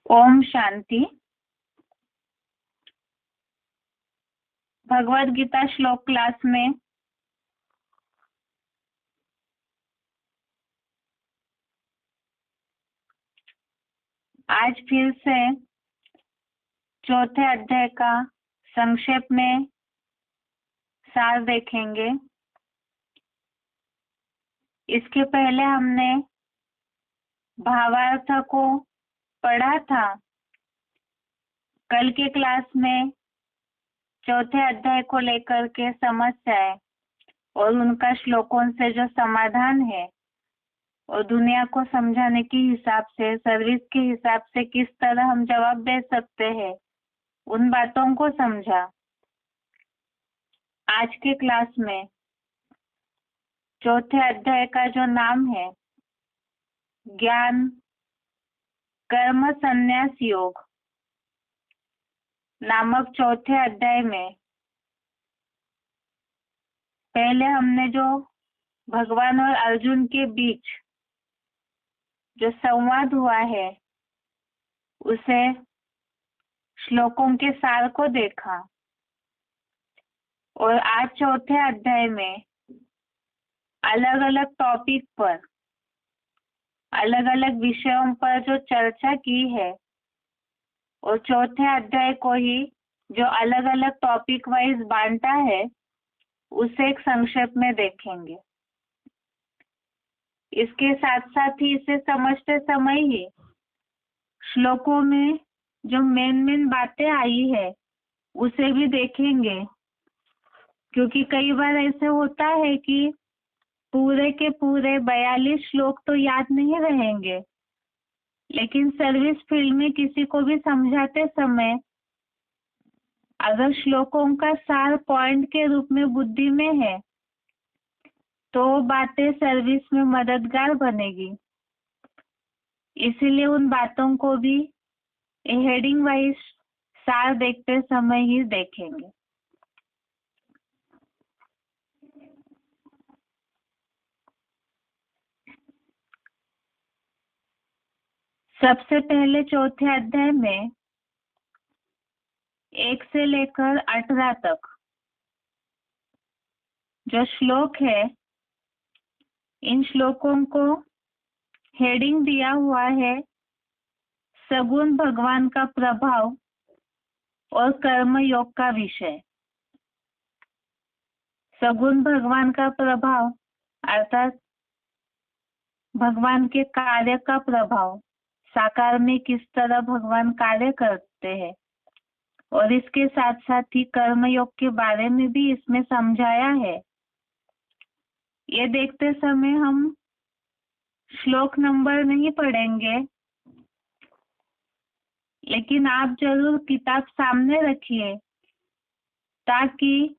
ओम शांति। भगवद गीता श्लोक क्लास में आज फिर से चौथे अध्याय का संक्षेप में सार देखेंगे। इसके पहले हमने भावार्थ को पढ़ा था। कल के क्लास में चौथे अध्याय को लेकर के समस्याएं और उनका श्लोकों से जो समाधान है और दुनिया को समझाने के हिसाब से, सर्विस के हिसाब से किस तरह हम जवाब दे सकते हैं, उन बातों को समझा। आज के क्लास में चौथे अध्याय का जो नाम है ज्ञान कर्म संन्यास योग नामक चौथे अध्याय में पहले हमने जो भगवान और अर्जुन के बीच जो संवाद हुआ है उसे श्लोकों के सार को देखा और आज चौथे अध्याय में अलग अलग टॉपिक पर, अलग अलग विषयों पर जो चर्चा की है और चौथे अध्याय को ही जो अलग अलग टॉपिक वाइज बांटा है उसे एक संक्षेप में देखेंगे। इसके साथ साथ ही इसे समझते समय ही श्लोकों में जो मेन बातें आई है उसे भी देखेंगे, क्योंकि कई बार ऐसे होता है कि पूरे के पूरे 42 श्लोक तो याद नहीं रहेंगे, लेकिन सर्विस फील्ड में किसी को भी समझाते समय अगर श्लोकों का सार पॉइंट के रूप में बुद्धि में है तो बातें सर्विस में मददगार बनेगी। इसीलिए उन बातों को भी हेडिंग वाइज सार देखते समय ही देखेंगे। सबसे पहले चौथे अध्याय में 1 से लेकर 18 तक जो श्लोक है, इन श्लोकों को हेडिंग दिया हुआ है सगुण भगवान का प्रभाव और कर्म योग का विषय। सगुण भगवान का प्रभाव अर्थात भगवान के कार्य का प्रभाव, साकार में किस तरह भगवान कार्य करते हैं, और इसके साथ साथ ही कर्म योग के बारे में भी इसमें समझाया है। ये देखते समय हम श्लोक नंबर नहीं पढ़ेंगे, लेकिन आप जरूर किताब सामने रखिए ताकि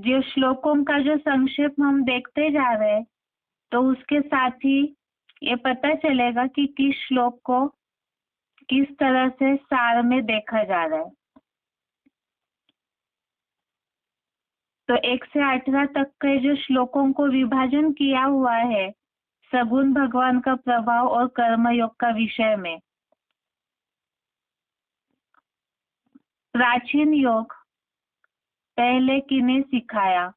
जो श्लोकों का जो संक्षेप हम देखते जा रहे हैं तो उसके साथ ही ये पता चलेगा कि किस श्लोक को किस तरह से सार में देखा जा रहा है। तो 1 से 18 तक के जो श्लोकों को विभाजन किया हुआ है सगुण भगवान का प्रभाव और कर्म योग का विषय में, प्राचीन योग पहले किने सिखाया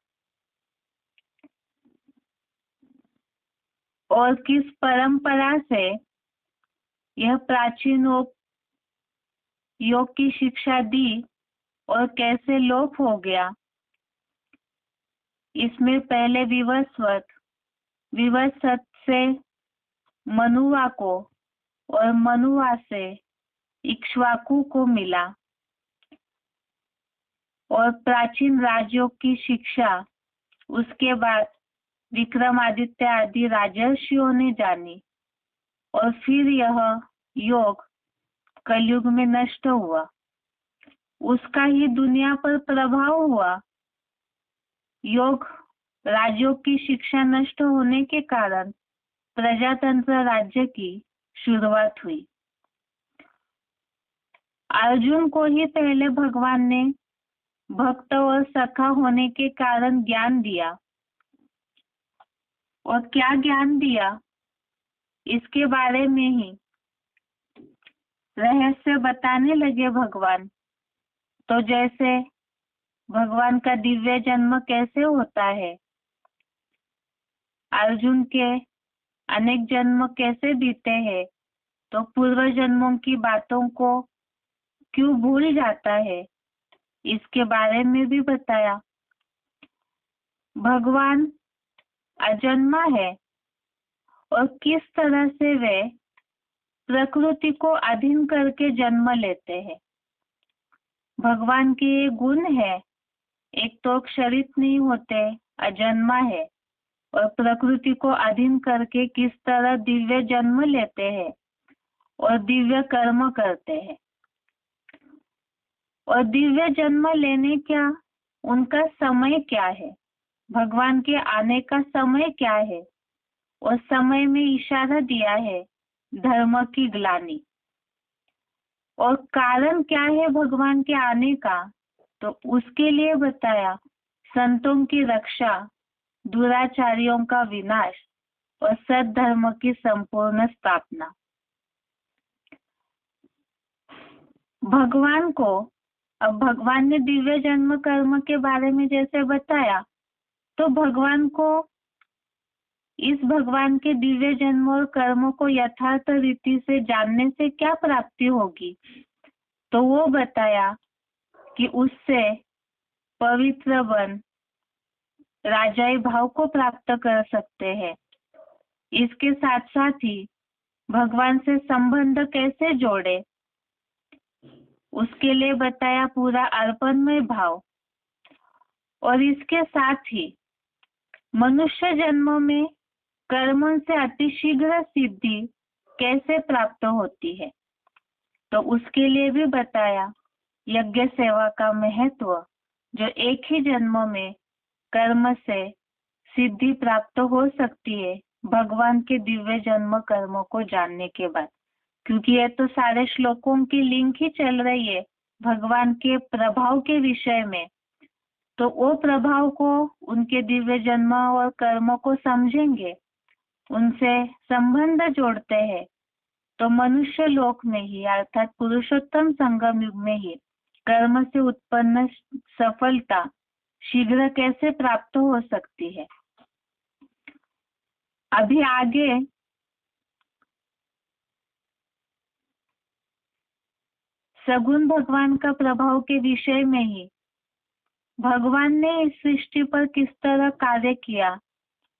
और किस परंपरा से यह प्राचीन योग की शिक्षा दी और कैसे लोप हो गया। इसमें पहले विवस्वत से मनुआ को और मनुआ से इक्ष्वाकु को मिला और प्राचीन राजयोग की शिक्षा उसके बाद विक्रमादित्य आदि राजर्षियों ने जानी और फिर यह योग कलयुग में नष्ट हुआ। उसका ही दुनिया पर प्रभाव हुआ। राजयोग की शिक्षा नष्ट होने के कारण प्रजातंत्र राज्य की शुरुआत हुई। अर्जुन को ही पहले भगवान ने भक्त और सखा होने के कारण ज्ञान दिया, और क्या ज्ञान दिया इसके बारे में ही रहस्य बताने लगे भगवान। तो जैसे भगवान का दिव्य जन्म कैसे होता है, अर्जुन के अनेक जन्म कैसे बीते हैं, तो पूर्व जन्मों की बातों को क्यों भूल जाता है, इसके बारे में भी बताया। भगवान अजन्मा है और किस तरह से वे प्रकृति को अधीन करके जन्म लेते हैं। भगवान के ये गुण है, एक तो क्षरित नहीं होते, अजन्मा है, और प्रकृति को अधीन करके किस तरह दिव्य जन्म लेते हैं और दिव्य कर्म करते हैं। और दिव्य जन्म लेने का उनका समय क्या है, भगवान के आने का समय क्या है, और समय में इशारा दिया है धर्म की ग्लानि। और कारण क्या है भगवान के आने का, तो उसके लिए बताया संतों की रक्षा, दुराचारियों का विनाश और सद्धर्म की संपूर्ण स्थापना। भगवान को, अब भगवान ने दिव्य जन्म कर्म के बारे में जैसे बताया, तो भगवान को इस भगवान के दिव्य जन्म और कर्मों को यथार्थ रीति से जानने से क्या प्राप्ति होगी, तो वो बताया कि उससे पवित्र बन राजाई भाव को प्राप्त कर सकते हैं। इसके साथ साथ ही भगवान से संबंध कैसे जोड़े, उसके लिए बताया पूरा अर्पणमय भाव। और इसके साथ ही मनुष्य जन्म में कर्मों से अतिशीघ्र सिद्धि कैसे प्राप्त होती है, तो उसके लिए भी बताया यज्ञ सेवा का महत्व, जो एक ही जन्म में कर्म से सिद्धि प्राप्त हो सकती है भगवान के दिव्य जन्म कर्मों को जानने के बाद। क्योंकि ये तो सारे श्लोकों की लिंक ही चल रही है भगवान के प्रभाव के विषय में, तो वो प्रभाव को, उनके दिव्य जन्म और कर्मों को समझेंगे, उनसे संबंध जोड़ते हैं, तो मनुष्य लोक में ही अर्थात पुरुषोत्तम संगम युग में ही कर्म से उत्पन्न सफलता शीघ्र कैसे प्राप्त हो सकती है। अभी आगे सगुण भगवान का प्रभाव के विषय में ही भगवान ने इस सृष्टि पर किस तरह कार्य किया,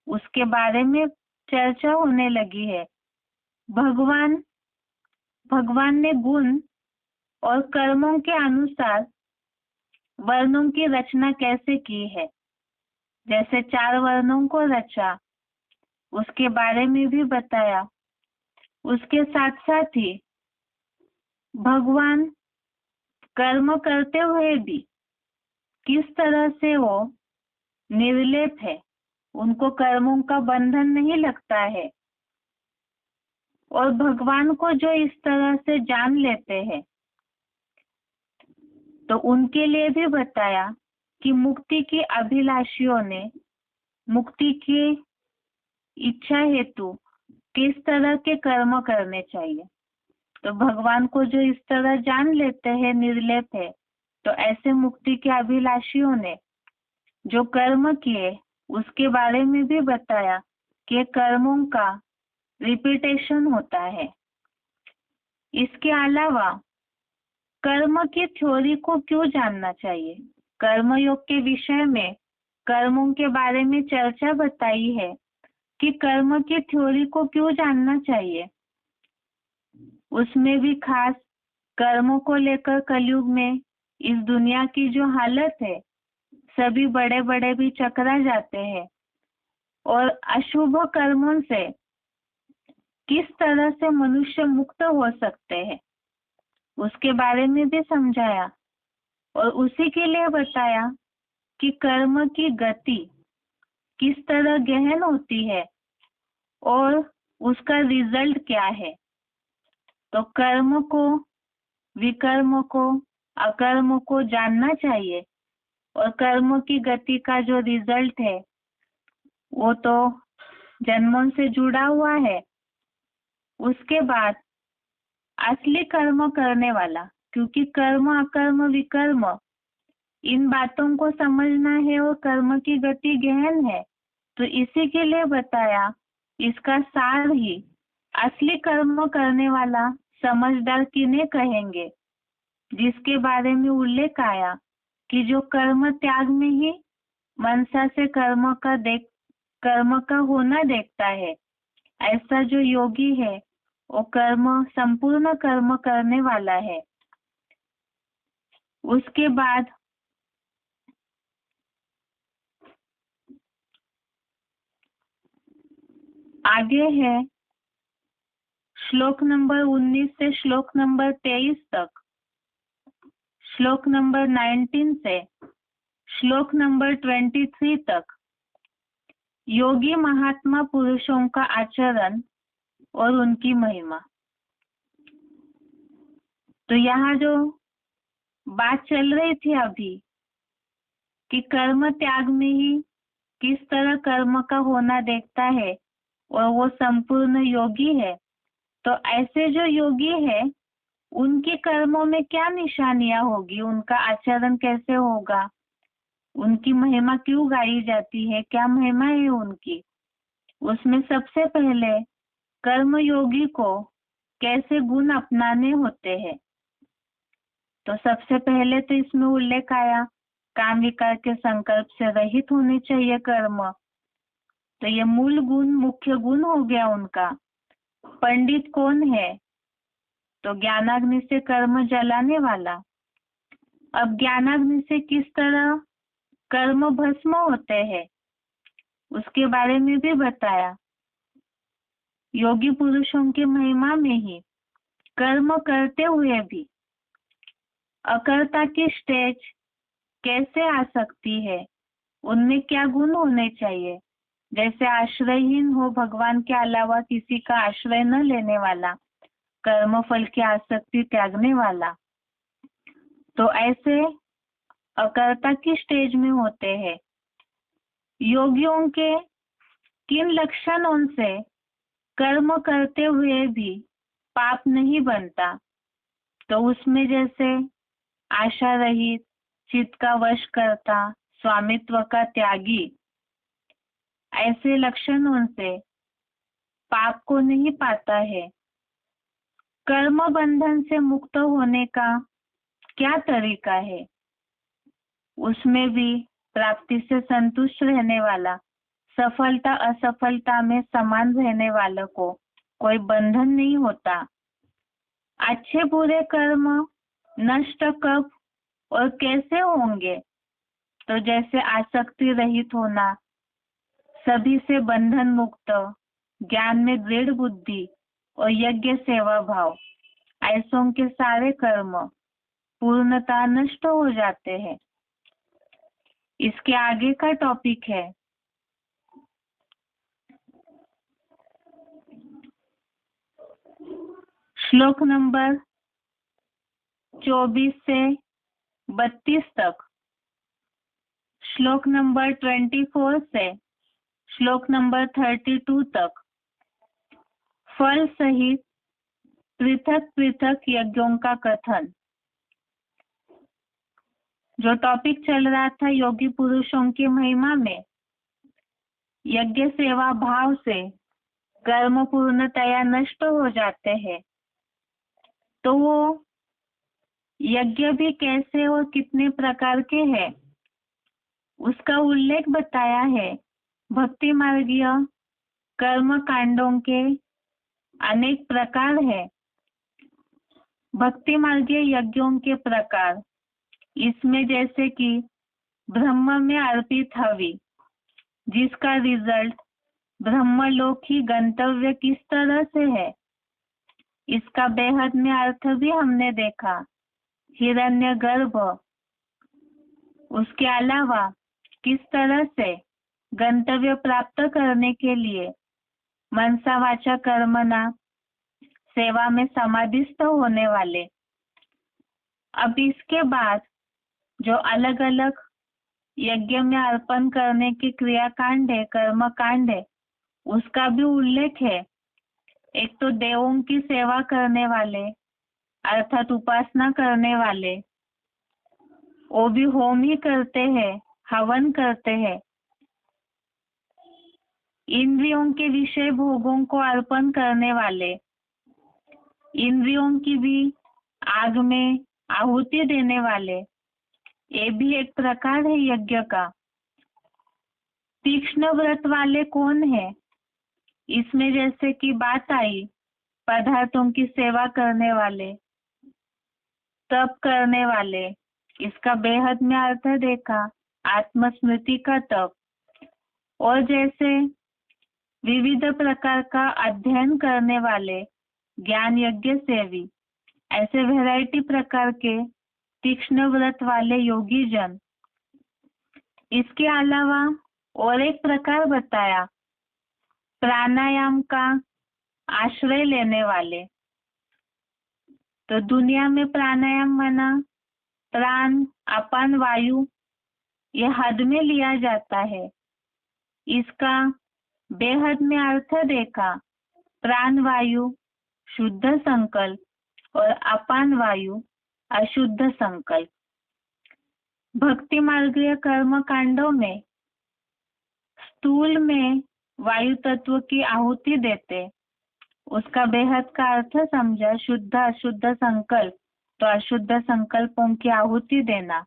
उसके बारे में चर्चा होने लगी है। भगवान ने गुण और कर्मों के अनुसार वर्णों की रचना कैसे की है, जैसे 4 वर्णों को रचा, उसके बारे में भी बताया। उसके साथ साथ ही भगवान कर्म करते हुए भी किस तरह से वो निर्लेप है, उनको कर्मों का बंधन नहीं लगता है, और भगवान को जो इस तरह से जान लेते हैं, तो उनके लिए भी बताया कि मुक्ति की अभिलाषियों ने मुक्ति की इच्छा हेतु किस तरह के कर्म करने चाहिए। तो भगवान को जो इस तरह जान लेते हैं, निर्लेप है, तो ऐसे मुक्ति के अभिलाषियों ने जो कर्म किए उसके बारे में भी बताया कि कर्मों का रिपीटेशन होता है। इसके अलावा कर्म की थ्योरी को क्यों जानना चाहिए, कर्मयोग के विषय में कर्मों के बारे में चर्चा बताई है कि कर्म की थ्योरी को क्यों जानना चाहिए। उसमें भी खास कर्मों को लेकर कलयुग में इस दुनिया की जो हालत है, सभी बड़े बड़े भी चकरा जाते हैं, और अशुभ कर्मों से किस तरह से मनुष्य मुक्त हो सकते हैं, उसके बारे में भी समझाया। और उसी के लिए बताया कि कर्म की गति किस तरह गहन होती है और उसका रिजल्ट क्या है। तो कर्म को, विकर्म को, अकर्म को जानना चाहिए, और कर्म की गति का जो रिजल्ट है वो तो जन्मों से जुड़ा हुआ है। उसके बाद असली कर्म करने वाला, क्योंकि कर्म अकर्म विकर्म इन बातों को समझना है और कर्म की गति गहन है, तो इसी के लिए बताया। इसका सार ही असली कर्म करने वाला समझदार किन्हें कहेंगे, जिसके बारे में उल्लेख आया कि जो कर्म त्याग में ही मनसा से कर्म का होना देखता है, ऐसा जो योगी है वो संपूर्ण कर्म करने वाला है। उसके बाद आगे है श्लोक नंबर 19 से श्लोक नंबर 23 तक, श्लोक नंबर 19 से श्लोक नंबर 23 तक योगी महात्मा पुरुषों का आचरण और उनकी महिमा। तो यहाँ जो बात चल रही थी अभी कि कर्म त्याग में ही किस तरह कर्म का होना देखता है और वो संपूर्ण योगी है, तो ऐसे जो योगी है उनके कर्मों में क्या निशानियां होगी, उनका आचरण कैसे होगा, उनकी महिमा क्यों गाई जाती है, क्या महिमा है उनकी। उसमें सबसे पहले कर्म योगी को कैसे गुण अपनाने होते हैं। तो सबसे पहले तो इसमें उल्लेख आया काम विकार के संकल्प से रहित होने चाहिए कर्म। तो ये मूल गुण, मुख्य गुण हो गया उनका। पंडित कौन है, तो ज्ञानाग्नि से कर्म जलाने वाला। अब ज्ञानाग्नि से किस तरह कर्म भस्म होते हैं उसके बारे में भी बताया। योगी पुरुषों की महिमा में ही कर्म करते हुए भी अकर्ता की स्टेज कैसे आ सकती है, उनमें क्या गुण होने चाहिए। जैसे आश्रयहीन हो, भगवान के अलावा किसी का आश्रय न लेने वाला, कर्म फल की आसक्ति त्यागने वाला, तो ऐसे अकर्ता की स्टेज में होते हैं। योगियों के किन लक्षणों से कर्म करते हुए भी पाप नहीं बनता, तो उसमें जैसे आशा रहित, चित्त का वश करता, स्वामित्व का त्यागी, ऐसे लक्षणों से पाप को नहीं पाता है। कर्म बंधन से मुक्त होने का क्या तरीका है, उसमें भी प्राप्ति से संतुष्ट रहने वाला, सफलता असफलता में समान रहने वाले को कोई बंधन नहीं होता। अच्छे बुरे कर्म नष्ट कब और कैसे होंगे, तो जैसे आसक्ति रहित होना, सभी से बंधन मुक्त, ज्ञान में दृढ़ बुद्धि और यज्ञ सेवा भाव, ऐसों के सारे कर्म पूर्णतः नष्ट हो जाते हैं। इसके आगे का टॉपिक है श्लोक नंबर 24 से 32 तक, श्लोक नंबर 24 से श्लोक नंबर 32 तक फल सहित पृथक पृथक यज्ञों का कथन। जो टॉपिक चल रहा था योगी पुरुषों की महिमा में, यज्ञ सेवा भाव से कर्म पूर्णतया नष्ट हो जाते हैं, तो वो यज्ञ भी कैसे और कितने प्रकार के हैं उसका उल्लेख बताया है। भक्ति मार्गीय कर्म कांडों के अनेक प्रकार है। भक्ति मार्गीय यज्ञों के प्रकार, इसमें जैसे कि ब्रह्म में अर्पित हवि, जिसका रिजल्ट ब्रह्मलोक ही गंतव्य किस तरह से है, इसका बेहद में अर्थ भी हमने देखा। हिरण्यगर्भ, उसके अलावा किस तरह से गंतव्य प्राप्त करने के लिए मनसा वाचा कर्मणा सेवा में समाधिस्थ होने वाले। अब इसके बाद जो अलग अलग यज्ञ में अर्पण करने की क्रिया कांड है, कर्म कांड है, उसका भी उल्लेख है। एक तो देवों की सेवा करने वाले, अर्थात उपासना करने वाले, वो भी होम ही करते हैं, हवन करते हैं। इंद्रियों के विषय भोगों को अर्पण करने वाले, इंद्रियों की भी आग में आहुति देने वाले, ये भी एक प्रकार है यज्ञ का। तीक्ष्ण व्रत वाले कौन है? इसमें जैसे कि बात आई, पदार्थों की सेवा करने वाले, तप करने वाले, इसका बेहद में अर्थ देखा, आत्मस्मृति का तप। और जैसे विविध प्रकार का अध्ययन करने वाले, ज्ञान यज्ञ सेवी, ऐसे वैरायटी प्रकार के तीक्ष्ण व्रत वाले योगी जन। इसके अलावा और एक प्रकार बताया, प्राणायाम का आश्रय लेने वाले। तो दुनिया में प्राणायाम माना प्राण, अपान वायु, ये हद में लिया जाता है। इसका बेहद में अर्थ देखा, प्राण वायु शुद्ध संकल्प और अपान वायु अशुद्ध संकल्प। भक्ति मार्गीय कर्म कांडों में स्थूल में वायु तत्व की आहुति देते, उसका बेहद का अर्थ समझा, शुद्ध अशुद्ध संकल्प, तो अशुद्ध संकल्पों की आहुति देना।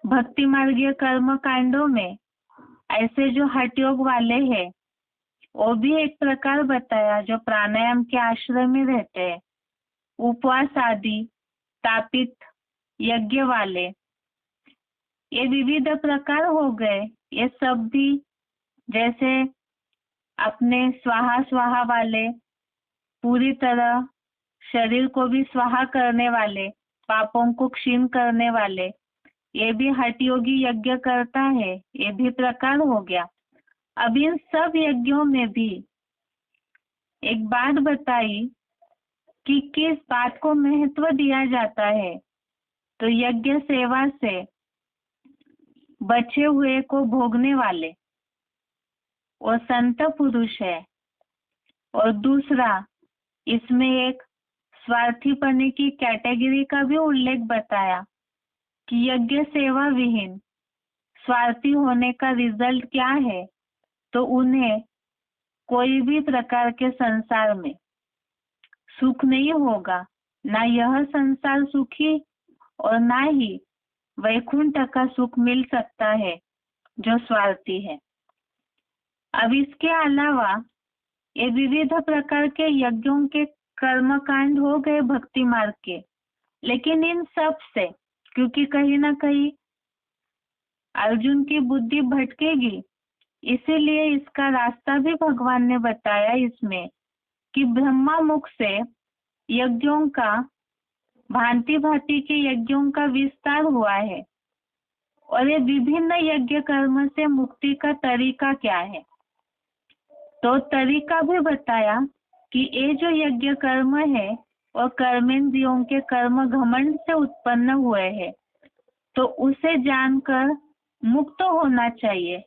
भक्ति मार्गीय कर्म कांडों में ऐसे जो हठ योग वाले हैं, वो भी एक प्रकार बताया, जो प्राणायाम के आश्रय में रहते हैं, उपवास आदि, तापित यज्ञ वाले, ये विविध प्रकार हो गए। ये सब भी जैसे अपने स्वाहा स्वाहा वाले, पूरी तरह शरीर को भी स्वाहा करने वाले, पापों को क्षीण करने वाले, ये भी हठ योगी यज्ञ करता है, ये भी प्रकार हो गया। अब इन सब यज्ञों में भी एक बात बताई कि किस बात को महत्व दिया जाता है। तो यज्ञ सेवा से बचे हुए को भोगने वाले वो संत पुरुष है। और दूसरा, इसमें एक स्वार्थीपने की कैटेगरी का भी उल्लेख बताया कि यज्ञ सेवा विहीन स्वार्थी होने का रिजल्ट क्या है। तो उन्हें कोई भी प्रकार के संसार में सुख नहीं होगा, ना यह संसार सुखी और ना ही वैकुंठ का सुख मिल सकता है जो स्वार्थी है। अब इसके अलावा ये विविध प्रकार के यज्ञों के कर्मकांड हो गए भक्ति मार्ग के, लेकिन इन सब से, क्योंकि कहीं ना कहीं अर्जुन की बुद्धि भटकेगी, इसीलिए इसका रास्ता भी भगवान ने बताया इसमें कि ब्रह्मा मुख से यज्ञों का, भांति भांति के यज्ञों का विस्तार हुआ है। और ये विभिन्न यज्ञ कर्म से मुक्ति का तरीका क्या है। तो तरीका भी बताया कि ये जो यज्ञ कर्म है और कर्मेंद्रियों के कर्म घमंड से उत्पन्न हुए हैं, तो उसे जानकर मुक्त होना चाहिए।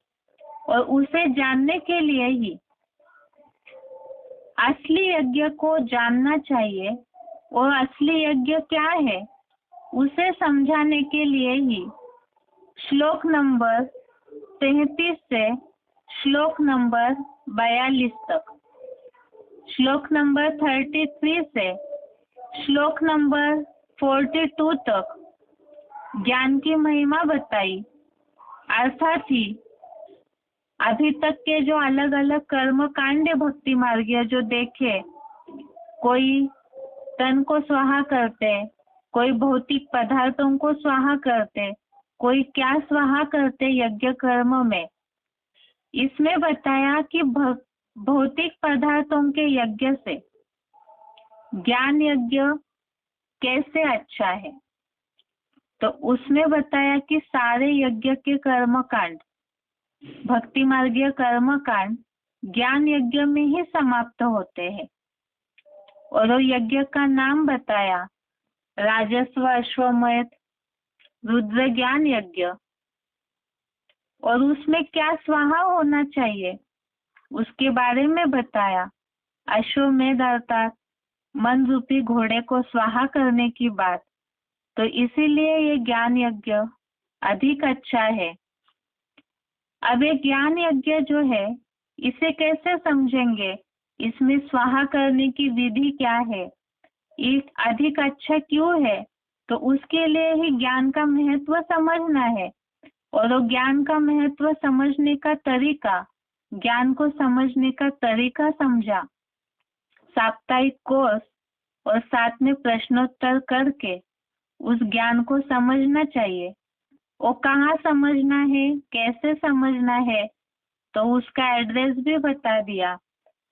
और उसे जानने के लिए ही असली यज्ञ को जानना चाहिए। और असली यज्ञ क्या है उसे समझाने के लिए ही श्लोक नंबर 33 से श्लोक नंबर 42 तक, श्लोक नंबर 33 से श्लोक नंबर 42 तक ज्ञान की महिमा बताई। अर्थात ही अभी तक के जो अलग अलग कर्म कांड भक्ति मार्गीय जो देखे, कोई तन को स्वाहा करते, कोई भौतिक पदार्थों को स्वाहा करते, कोई क्या स्वाहा करते यज्ञ कर्म में। इसमें बताया कि भौतिक पदार्थों के यज्ञ से ज्ञान यज्ञ कैसे अच्छा है। तो उसमें बताया कि सारे यज्ञ के कर्म कांड, भक्ति मार्गीय कर्म कांड ज्ञान यज्ञ में ही समाप्त होते हैं। और वो यज्ञ का नाम बताया, राजस्व अश्वमेध रुद्र ज्ञान यज्ञ। और उसमें क्या स्वाहा होना चाहिए उसके बारे में बताया। अश्वमेध अर्थात मन रूपी घोड़े को स्वाहा करने की बात, तो इसीलिए ये ज्ञान यज्ञ अधिक अच्छा है। अब ये ज्ञान यज्ञ जो है इसे कैसे समझेंगे, इसमें स्वाहा करने की विधि क्या है, ये अधिक अच्छा क्यों है, तो उसके लिए ही ज्ञान का महत्व समझना है। और वो ज्ञान का महत्व समझने का तरीका, ज्ञान को समझने का तरीका समझा। साप्ताहिक कोर्स और साथ में प्रश्नोत्तर करके उस ज्ञान को समझना चाहिए। वो कहाँ समझना है, कैसे समझना है, तो उसका एड्रेस भी बता दिया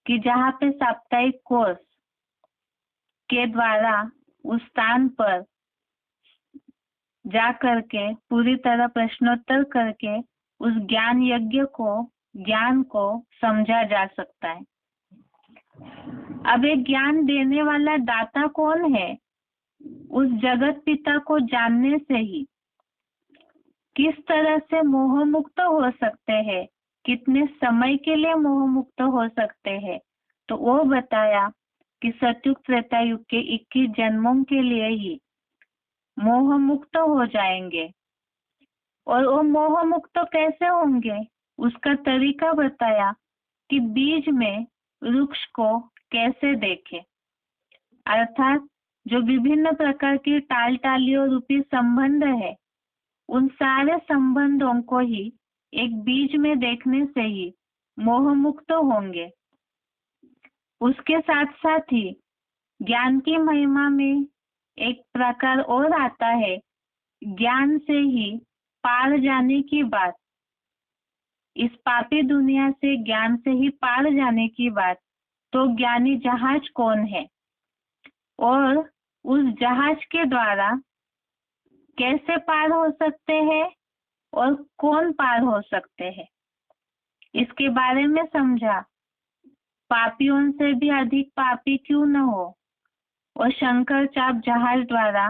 कि जहाँ पे साप्ताहिक कोर्स के द्वारा उस स्थान पर जा करके पूरी तरह प्रश्नोत्तर करके उस ज्ञान यज्ञ को, ज्ञान को समझा जा सकता है। अब एक ज्ञान देने वाला दाता कौन है, उस जगत पिता को जानने से ही किस तरह से मोह मुक्त हो सकते हैं, कितने समय के लिए मोह मुक्त हो सकते हैं, तो वो बताया कि सतयुग त्रेता युग के 21 जन्मों के लिए ही मोह मुक्त हो जाएंगे। और वो मोह मुक्त कैसे होंगे, उसका तरीका बताया कि बीज में वृक्ष को कैसे देखें, अर्थात जो विभिन्न प्रकार की टाल टालियों रूपी संबंध है, उन सारे संबंधों को ही एक बीज में देखने से ही मोह मुक्त होंगे। उसके साथ साथ ही ज्ञान की महिमा में एक प्रकार और आता है, ज्ञान से ही पार जाने की बात। इस पापी दुनिया से ज्ञान से ही पार जाने की बात। तो ज्ञानी जहाज कौन है और उस जहाज के द्वारा कैसे पार हो सकते हैं और कौन पार हो सकते हैं, इसके बारे में समझा। पापियों से भी अधिक पापी क्यों न हो, और शंकर चाप जहाज द्वारा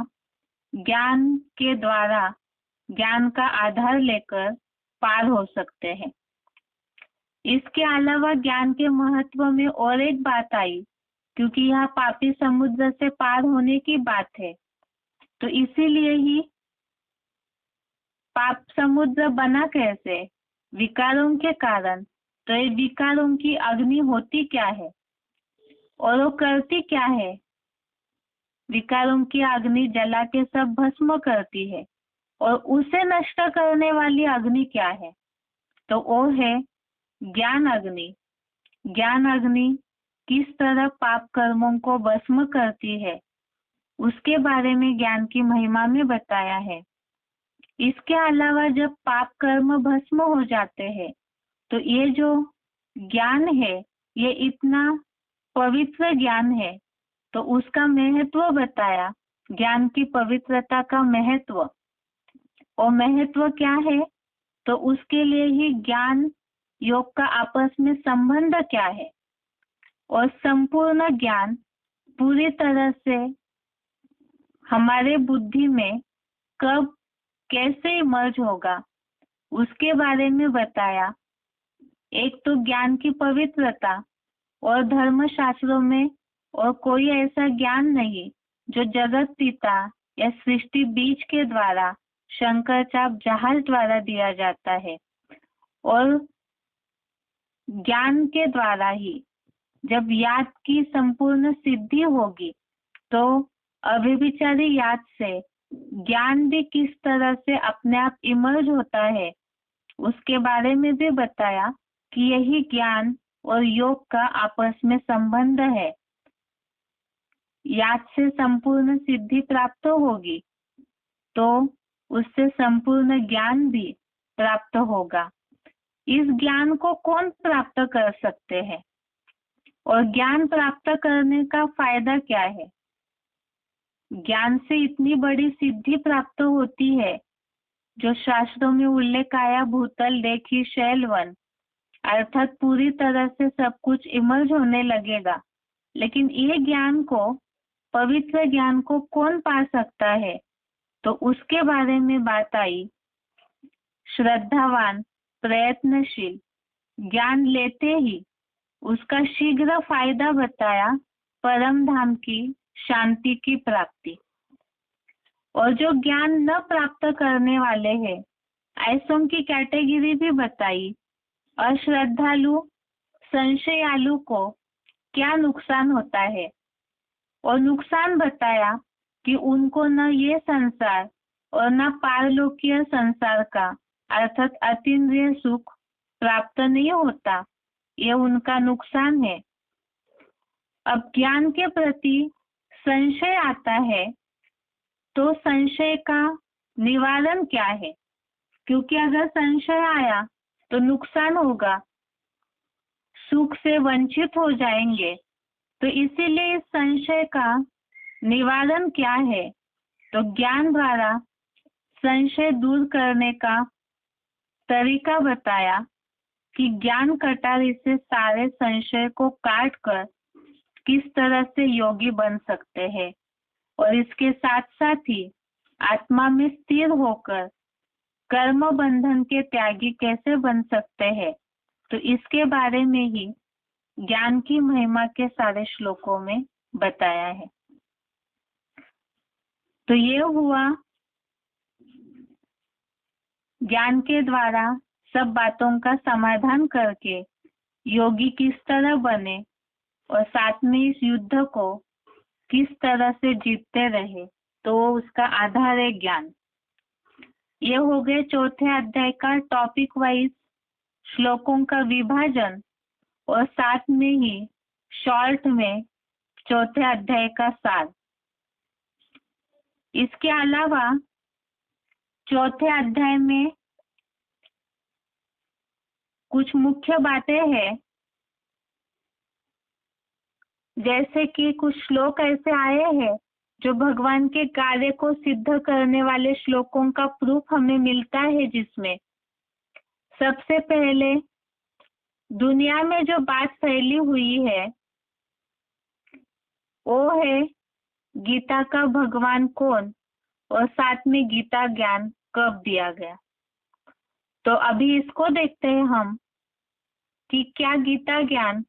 ज्ञान के द्वारा ज्ञान का आधार लेकर पार हो सकते हैं। इसके अलावा ज्ञान के महत्व में और एक बात आई, क्योंकि यह पापी समुद्र से पार होने की बात है, तो इसीलिए ही पाप समुद्र बना कैसे, विकारों के कारण। तो ये विकारों की अग्नि होती क्या है और वो करती क्या है, विकारों की अग्नि जला के सब भस्म करती है, और उसे नष्ट करने वाली अग्नि क्या है, तो वो है ज्ञान अग्नि। ज्ञान अग्नि किस तरह पाप कर्मों को भस्म करती है, उसके बारे में ज्ञान की महिमा में बताया है। इसके अलावा जब पाप कर्म भस्म हो जाते हैं, तो ये जो ज्ञान है ये इतना पवित्र ज्ञान है, तो उसका महत्व बताया, ज्ञान की पवित्रता का महत्व। और महत्व क्या है, तो उसके लिए ही ज्ञान योग का आपस में संबंध क्या है, और संपूर्ण ज्ञान पूरी तरह से हमारे बुद्धि में कब कैसे इमर्ज होगा, उसके बारे में बताया। एक तो ज्ञान की पवित्रता, और धर्म शास्त्रों में और कोई ऐसा ज्ञान नहीं जो जगत पिता या सृष्टि बीज के द्वारा शंकर चाप जहाज द्वारा दिया जाता है। और ज्ञान के द्वारा ही जब याद की संपूर्ण सिद्धि होगी, तो अव्यभिचारी याद से ज्ञान भी किस तरह से अपने आप इमर्ज होता है, उसके बारे में भी बताया कि यही ज्ञान और योग का आपस में संबंध है। याद से संपूर्ण सिद्धि प्राप्त होगी, तो उससे संपूर्ण ज्ञान भी प्राप्त होगा। इस ज्ञान को कौन प्राप्त कर सकते हैं, और ज्ञान प्राप्त करने का फायदा क्या है। ज्ञान से इतनी बड़ी सिद्धि प्राप्त होती है, जो शास्त्रों में उल्लेख आया, भूतल देखी शैलवन, अर्थात पूरी तरह से सब कुछ इमर्ज होने लगेगा। लेकिन ये ज्ञान को, पवित्र ज्ञान को कौन पा सकता है, तो उसके बारे में बात आई। श्रद्धावान, प्रयत्नशील, ज्ञान लेते ही उसका शीघ्र फायदा बताया, परम धाम की शांति की प्राप्ति। और जो ज्ञान न प्राप्त करने वाले हैं, ऐसों की कैटेगरी भी बताई। अश्रद्धालु, संशयालु को क्या नुकसान होता है, और नुकसान बताया कि उनको न ये संसार और न पारलौकिक संसार का अर्थात अतीन्द्रिय सुख प्राप्त नहीं होता, ये उनका नुकसान है। अब ज्ञान के प्रति संशय आता है, तो संशय का निवारण क्या है? क्योंकि अगर संशय आया तो नुकसान होगा, सुख से वंचित हो जाएंगे। तो इसीलिए इस संशय का निवारण क्या है? तो ज्ञान द्वारा संशय दूर करने का तरीका बताया कि ज्ञान कटारी से सारे संशय को काट कर किस तरह से योगी बन सकते हैं, और इसके साथ साथ ही आत्मा में स्थिर होकर कर्म बंधन के त्यागी कैसे बन सकते हैं। तो इसके बारे में ही ज्ञान की महिमा के सारे श्लोकों में बताया है। तो ये हुआ ज्ञान के द्वारा सब बातों का समाधान करके योगी किस तरह बने और साथ में इस युद्ध को किस तरह से जीतते रहे, तो उसका आधार है ज्ञान। ये हो गए चौथे अध्याय का टॉपिक वाइज श्लोकों का विभाजन, और साथ में ही शॉर्ट में चौथे अध्याय का सार। इसके अलावा चौथे अध्याय में कुछ मुख्य बातें हैं, जैसे कि कुछ श्लोक ऐसे आए हैं जो भगवान के कार्य को सिद्ध करने वाले श्लोकों का प्रूफ हमें मिलता है, जिसमें सबसे पहले दुनिया में जो बात फैली हुई है वो है गीता का भगवान कौन, और साथ में गीता ज्ञान कब दिया गया। तो अभी इसको देखते हैं हम कि क्या गीता ज्ञान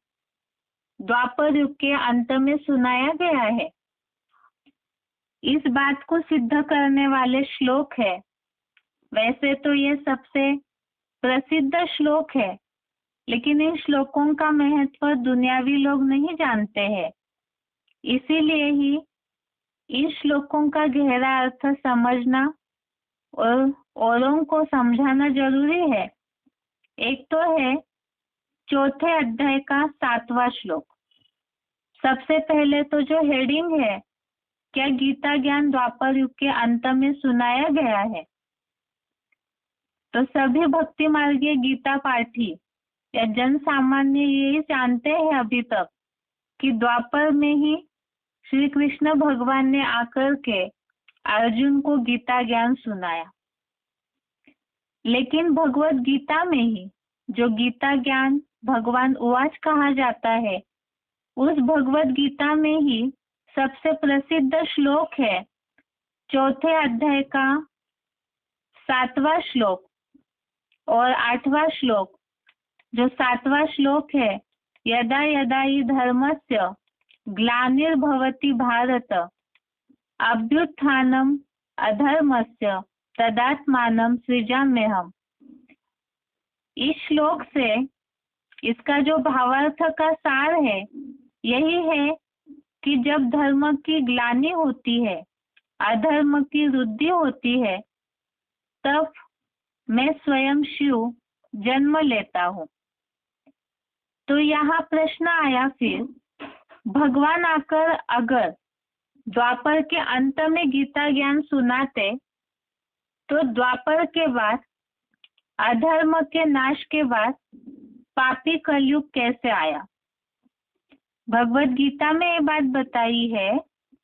द्वापर युग के अंत में सुनाया गया है। इस बात को सिद्ध करने वाले श्लोक है। वैसे तो ये सबसे प्रसिद्ध श्लोक है, लेकिन इन श्लोकों का महत्व दुनियावी लोग नहीं जानते हैं। इसीलिए ही इन श्लोकों का गहरा अर्थ समझना और औरों को समझाना जरूरी है। एक तो है चौथे अध्याय का 7वां श्लोक। सबसे पहले तो जो हेडिंग है, क्या गीता ज्ञान द्वापर युग के अंत में सुनाया गया है। तो सभी भक्ति मार्गीय गीता पाठी या जन सामान्य यही जानते हैं अभी तक कि द्वापर में ही श्री कृष्ण भगवान ने आकर के अर्जुन को गीता ज्ञान सुनाया। लेकिन भगवत गीता में ही जो गीता ज्ञान भगवान उवाच कहा जाता है, उस भगवत गीता में ही सबसे प्रसिद्ध श्लोक है चौथे अध्याय का 7वां श्लोक और 8वां श्लोक। जो 7वां श्लोक है, यदा यदा हि धर्मस्य ग्लानिर्भवति भारत अभ्युत्थानम अधर्मस्य तदात्मानं सृजाम्यहम्। इस श्लोक से इसका जो भावार्थ का सार है यही है कि जब धर्म की ग्लानि होती है, अधर्म की वृद्धि होती है, तब मैं स्वयं शिव जन्म लेता हूँ। तो यहाँ प्रश्न आया फिर, भगवान आकर अगर द्वापर के अंत में गीता ज्ञान सुनाते, तो द्वापर के बाद अधर्म के नाश के बाद पापी कलयुग कैसे आया। भगवत गीता में ये बात बताई है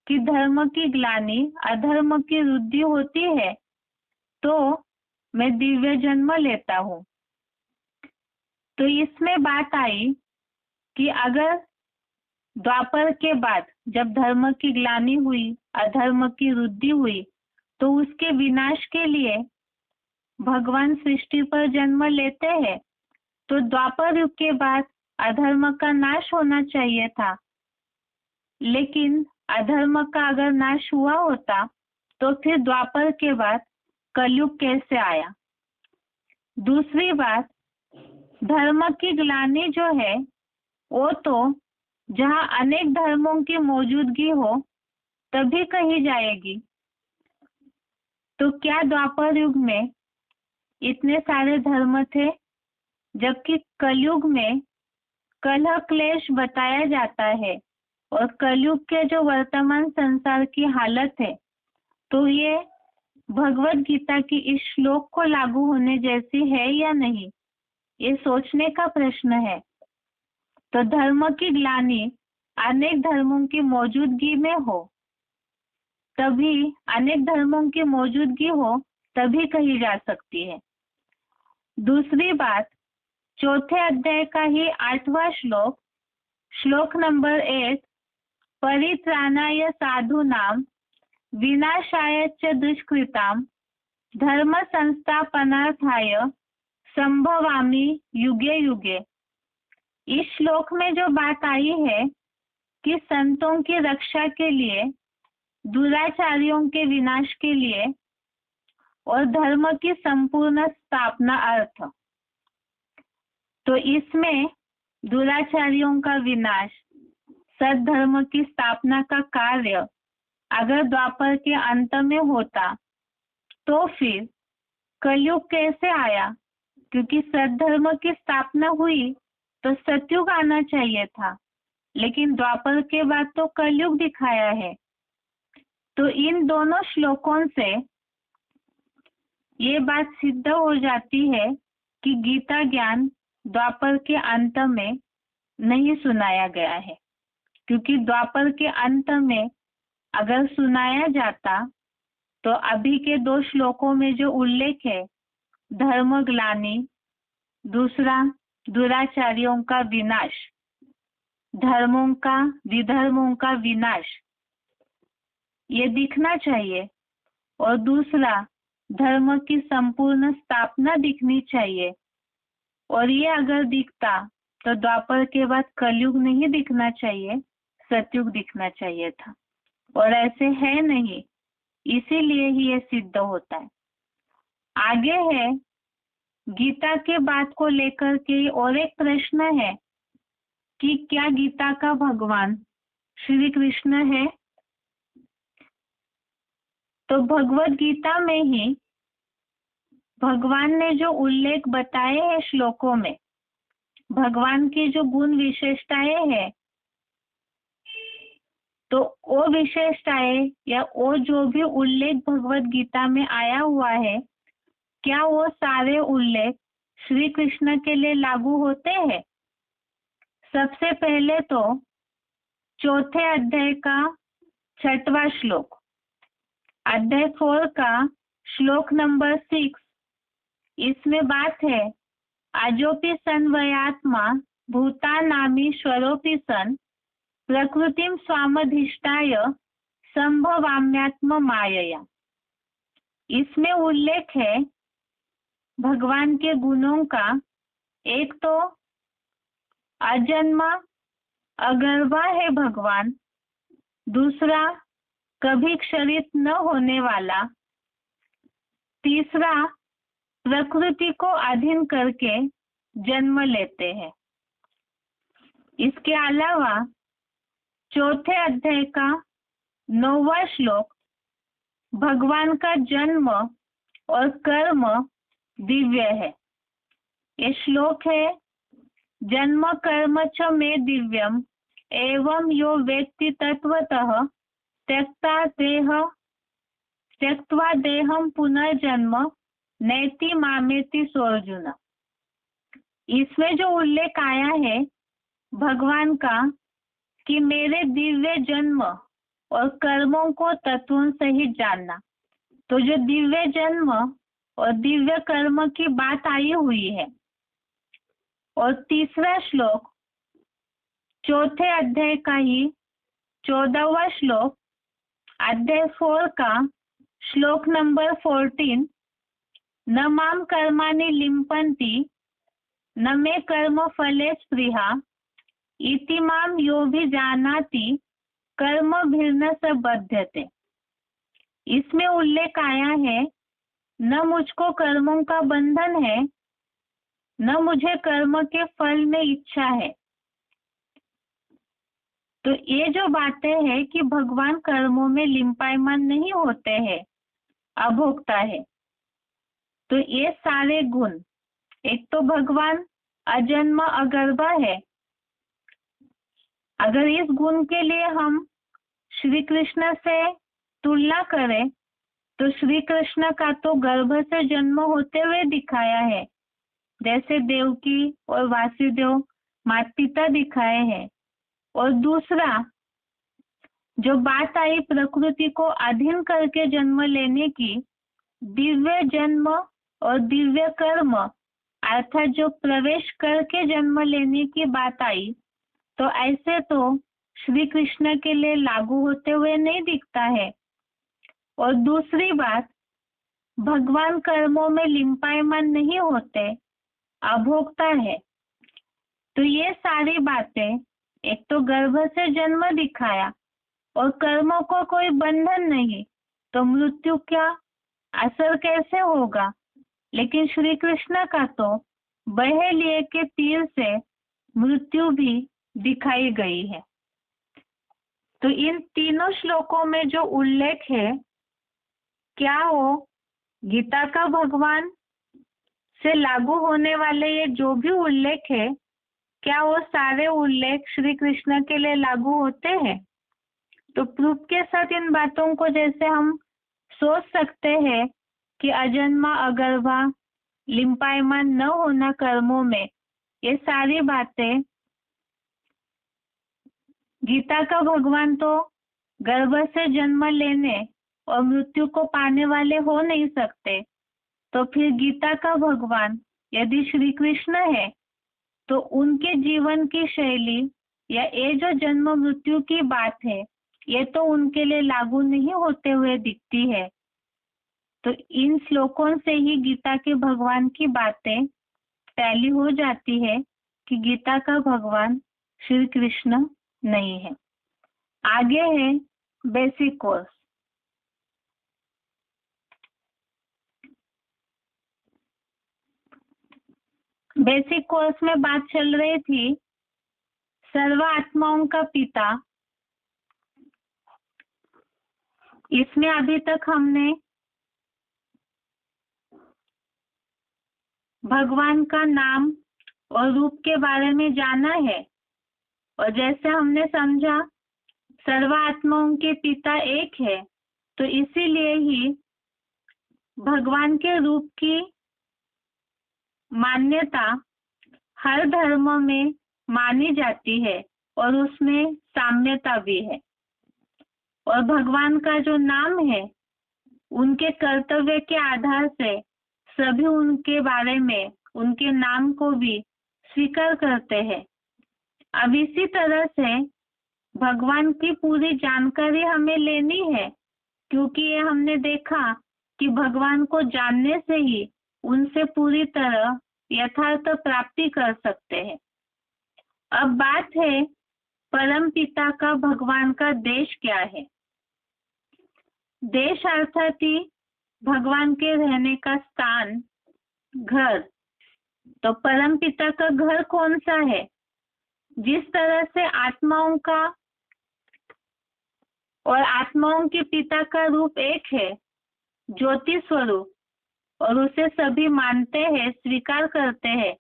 कि धर्म की ग्लानि, अधर्म की वृद्धि होती है तो मैं दिव्य जन्म लेता हूँ। तो इसमें बात आई कि अगर द्वापर के बाद जब धर्म की ग्लानि हुई, अधर्म की वृद्धि हुई, तो उसके विनाश के लिए भगवान सृष्टि पर जन्म लेते हैं। तो द्वापर युग के बाद अधर्म का नाश होना चाहिए था। लेकिन अधर्म का अगर नाश हुआ होता तो फिर द्वापर के बाद कलयुग कैसे आया? दूसरी बात, धर्म की ग्लानि जो है वो तो जहाँ अनेक धर्मों की मौजूदगी हो तभी कही जाएगी। तो क्या द्वापर युग में इतने सारे धर्म थे, जबकि कलयुग में कलह क्लेश बताया जाता है और कलयुग के जो वर्तमान संसार की हालत है तो ये भगवत गीता की इस श्लोक को लागू होने जैसी है या नहीं, ये सोचने का प्रश्न है। तो धर्म की ग्लानि अनेक धर्मों की मौजूदगी में हो तभी, अनेक धर्मों की मौजूदगी हो तभी कही जा सकती है। दूसरी बात, चौथे अध्याय का ही 8वां श्लोक, श्लोक नंबर 8, परित्राणाय साधूनां विनाशाय च दुष्कृतां धर्म संस्थापनार्थाय संभवामि युगे युगे। इस श्लोक में जो बात आई है कि संतों की रक्षा के लिए, दुराचारियों के विनाश के लिए और धर्म की संपूर्ण स्थापना अर्थ, तो इसमें दुराचारियों का विनाश, सद्धर्म की स्थापना का कार्य अगर द्वापर के अंत में होता तो फिर कलयुग कैसे आया? क्योंकि सद्धर्म की स्थापना हुई तो सतयुग आना चाहिए था, लेकिन द्वापर के बाद तो कलयुग दिखाया है। तो इन दोनों श्लोकों से ये बात सिद्ध हो जाती है कि गीता ज्ञान द्वापर के अंत में नहीं सुनाया गया है, क्योंकि द्वापर के अंत में अगर सुनाया जाता तो अभी के 2 श्लोकों में जो उल्लेख है, धर्म ग्लानि, दूसरा दुराचारियों का विनाश, धर्मों का, विधर्मों का विनाश, ये दिखना चाहिए, और दूसरा धर्म की संपूर्ण स्थापना दिखनी चाहिए। और ये अगर दिखता तो द्वापर के बाद कलयुग नहीं दिखना चाहिए, सतयुग दिखना चाहिए था, और ऐसे है नहीं, इसीलिए ही ये सिद्ध होता है। आगे है गीता के बात को लेकर के और एक प्रश्न है कि क्या गीता का भगवान श्री कृष्ण है? तो भगवत गीता में ही भगवान ने जो उल्लेख बताए हैं श्लोकों में, भगवान की जो गुण विशेषताएं हैं, तो वो विशेषताएं या वो जो भी उल्लेख भगवत गीता में आया हुआ है, क्या वो सारे उल्लेख श्री कृष्ण के लिए लागू होते हैं? सबसे पहले तो चौथे अध्याय का 6वां श्लोक, अध्याय 4 का श्लोक नंबर 6, इसमें बात है, अजोपि सन वयात्मा भूतानामीश्वरोपि सन प्रकृतिम स्वामधिष्ठाय संभवाम्यात्म मायया। इसमें उल्लेख है भगवान के गुणों का। एक तो अजन्मा अगर्वा है भगवान, दूसरा कभी क्षरित न होने वाला, तीसरा प्रकृति को अधीन करके जन्म लेते हैं। इसके अलावा चौथे अध्याय का 9वां श्लोक, भगवान का जन्म और कर्म दिव्य है। ये श्लोक है, जन्म कर्म च मे दिव्यम एवं यो वेत्ति तत्वतः त्यक्त्वा देहम पुनर्जन्म नैति मामेति सोऽर्जुन। इसमें जो उल्लेख आया है भगवान का कि मेरे दिव्य जन्म और कर्मों को तत्वों सहित जानना, तो जो दिव्य जन्म और दिव्य कर्म की बात आई हुई है। और तीसरा श्लोक चौथे अध्याय का ही 14वां श्लोक, अध्याय 4 का श्लोक नंबर 14, न माम कर्माणि लिम्पन्ति न मे कर्म फले स्पृहा इति माम यो भी जानाति कर्म भिन्न स बध्यते। इसमें उल्लेख आया है, न मुझको कर्मों का बंधन है, न मुझे कर्म के फल में इच्छा है। तो ये जो बातें हैं कि भगवान कर्मों में लिंपायमान नहीं होते हैं, अभोक्ता है। तो ये सारे गुण, एक तो भगवान अजन्म अगर्भा है। अगर इस गुण के लिए हम श्री कृष्ण से तुलना करें तो श्री कृष्ण का तो गर्भ से जन्म होते हुए दिखाया है, जैसे देवकी और वासुदेव माता पिता दिखाए हैं। और दूसरा जो बात आई प्रकृति को अधीन करके जन्म लेने की, दिव्य जन्म और दिव्य कर्म अर्थात जो प्रवेश करके जन्म लेने की बात आई, तो ऐसे तो श्री कृष्ण के लिए लागू होते हुए नहीं दिखता है। और दूसरी बात, भगवान कर्मों में लिंपायमान नहीं होते, अभोक्ता है। तो ये सारी बातें, एक तो गर्भ से जन्म दिखाया और कर्मों को कोई बंधन नहीं, तो मृत्यु क्या असर कैसे होगा। लेकिन श्री कृष्ण का तो बहे लिए के तीर से मृत्यु भी दिखाई गई है। तो इन तीनों श्लोकों में जो उल्लेख है, क्या वो गीता का भगवान से लागू होने वाले ये जो भी उल्लेख है, क्या वो सारे उल्लेख श्री कृष्ण के लिए लागू होते हैं? तो प्रूफ के साथ इन बातों को जैसे हम सोच सकते हैं कि अजन्मा अगर्भा, लिंपायमान न होना कर्मों में, ये सारी बातें गीता का भगवान तो गर्भ से जन्म लेने और मृत्यु को पाने वाले हो नहीं सकते। तो फिर गीता का भगवान यदि श्री कृष्ण है, तो उनके जीवन की शैली या ये जो जन्म मृत्यु की बात है, ये तो उनके लिए लागू नहीं होते हुए दिखती है। तो इन श्लोकों से ही गीता के भगवान की बातें टैली हो जाती है कि गीता का भगवान श्री कृष्ण नहीं है। आगे है बेसिक कोर्स। बेसिक कोर्स में बात चल रही थी सर्व आत्माओं का पिता। इसमें अभी तक हमने भगवान का नाम और रूप के बारे में जाना है, और जैसे हमने समझा सर्व आत्माओं के पिता एक है, तो इसीलिए ही भगवान के रूप की मान्यता हर धर्म में मानी जाती है और उसमें साम्यता भी है। और भगवान का जो नाम है, उनके कर्तव्य के आधार से सभी उनके बारे में, उनके नाम को भी स्वीकार करते हैं। अब इसी तरह से भगवान की पूरी जानकारी हमें लेनी है, क्योंकि ये हमने देखा कि भगवान को जानने से ही उनसे पूरी तरह यथार्थ प्राप्ति कर सकते हैं। अब बात है परम पिता का भगवान का देश क्या है। देश अर्थात ही भगवान के रहने का स्थान, घर। तो परम पिता का घर कौन सा है? जिस तरह से आत्माओं का और आत्माओं के पिता का रूप एक है, ज्योति स्वरूप, और उसे सभी मानते हैं, स्वीकार करते हैं,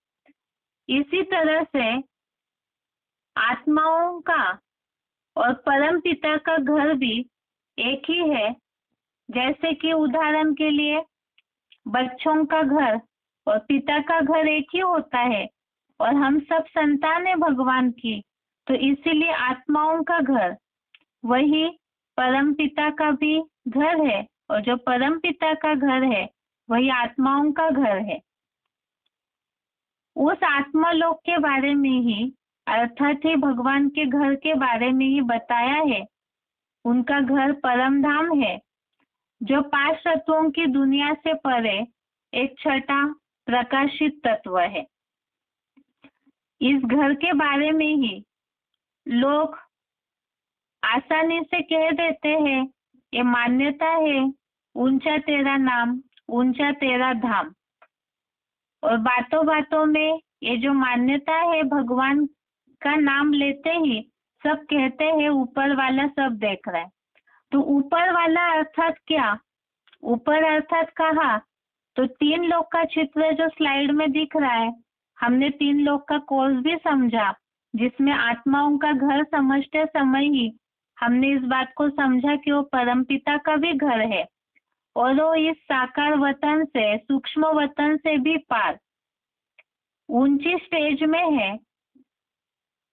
इसी तरह से आत्माओं का और परम पिता का घर भी एक ही है। जैसे कि उदाहरण के लिए बच्चों का घर और पिता का घर एक ही होता है, और हम सब संतान है भगवान की, तो इसीलिए आत्माओं का घर वही परम पिता का भी घर है, और जो परम पिता का घर है वही आत्माओं का घर है। उस आत्मालोक के बारे में ही, अर्थात ही भगवान के घर के बारे में ही बताया है। उनका घर परम धाम है, जो 5 तत्वों की दुनिया से परे एक छठा प्रकाशित तत्व है। इस घर के बारे में ही लोग आसानी से कह देते हैं, ये मान्यता है, ऊंचा तेरा नाम, ऊंचा तेरा धाम। और बातों बातों में ये जो मान्यता है, भगवान का नाम लेते ही सब कहते हैं ऊपर वाला सब देख रहा है। तो ऊपर वाला अर्थात क्या? ऊपर अर्थात कहा तो 3 लोक का चित्र जो स्लाइड में दिख रहा है, हमने 3 लोक का कोर्स भी समझा, जिसमें आत्माओं का घर समझते समय ही हमने इस बात को समझा कि वो परमपिता का भी घर है और वो इस साकार वतन से, सूक्ष्म वतन से भी पार ऊंची स्टेज में है,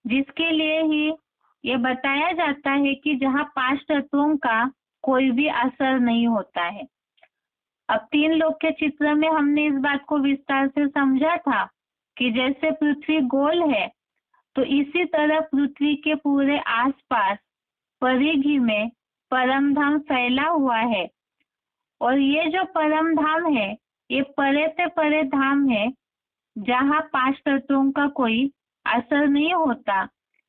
जिसके लिए ही ये बताया जाता है कि जहाँ 5 तत्वों का कोई भी असर नहीं होता है। अब 3 लोक के चित्र में हमने इस बात को विस्तार से समझा था कि जैसे पृथ्वी गोल है, तो इसी तरह पृथ्वी के पूरे आसपास परिधि में परम धाम फैला हुआ है। और ये जो परम धाम है, ये परे से परे धाम है, जहाँ 5 तत्वों का कोई असर नहीं होता।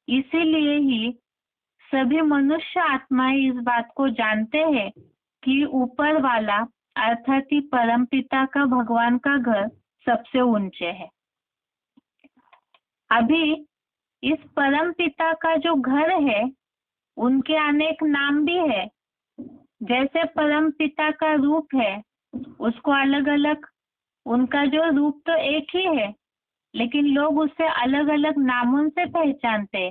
इसीलिए ही सभी मनुष्य आत्माएं इस बात को जानते हैं कि ऊपर वाला अर्थात ही परम पिता का, भगवान का घर सबसे ऊंचे है। अभी इस परम पिता का जो घर है, उनके अनेक नाम भी है। जैसे परम पिता का रूप है, उसको अलग अलग, उनका जो रूप तो एक ही है, लेकिन लोग उसे अलग अलग नामों से पहचानते।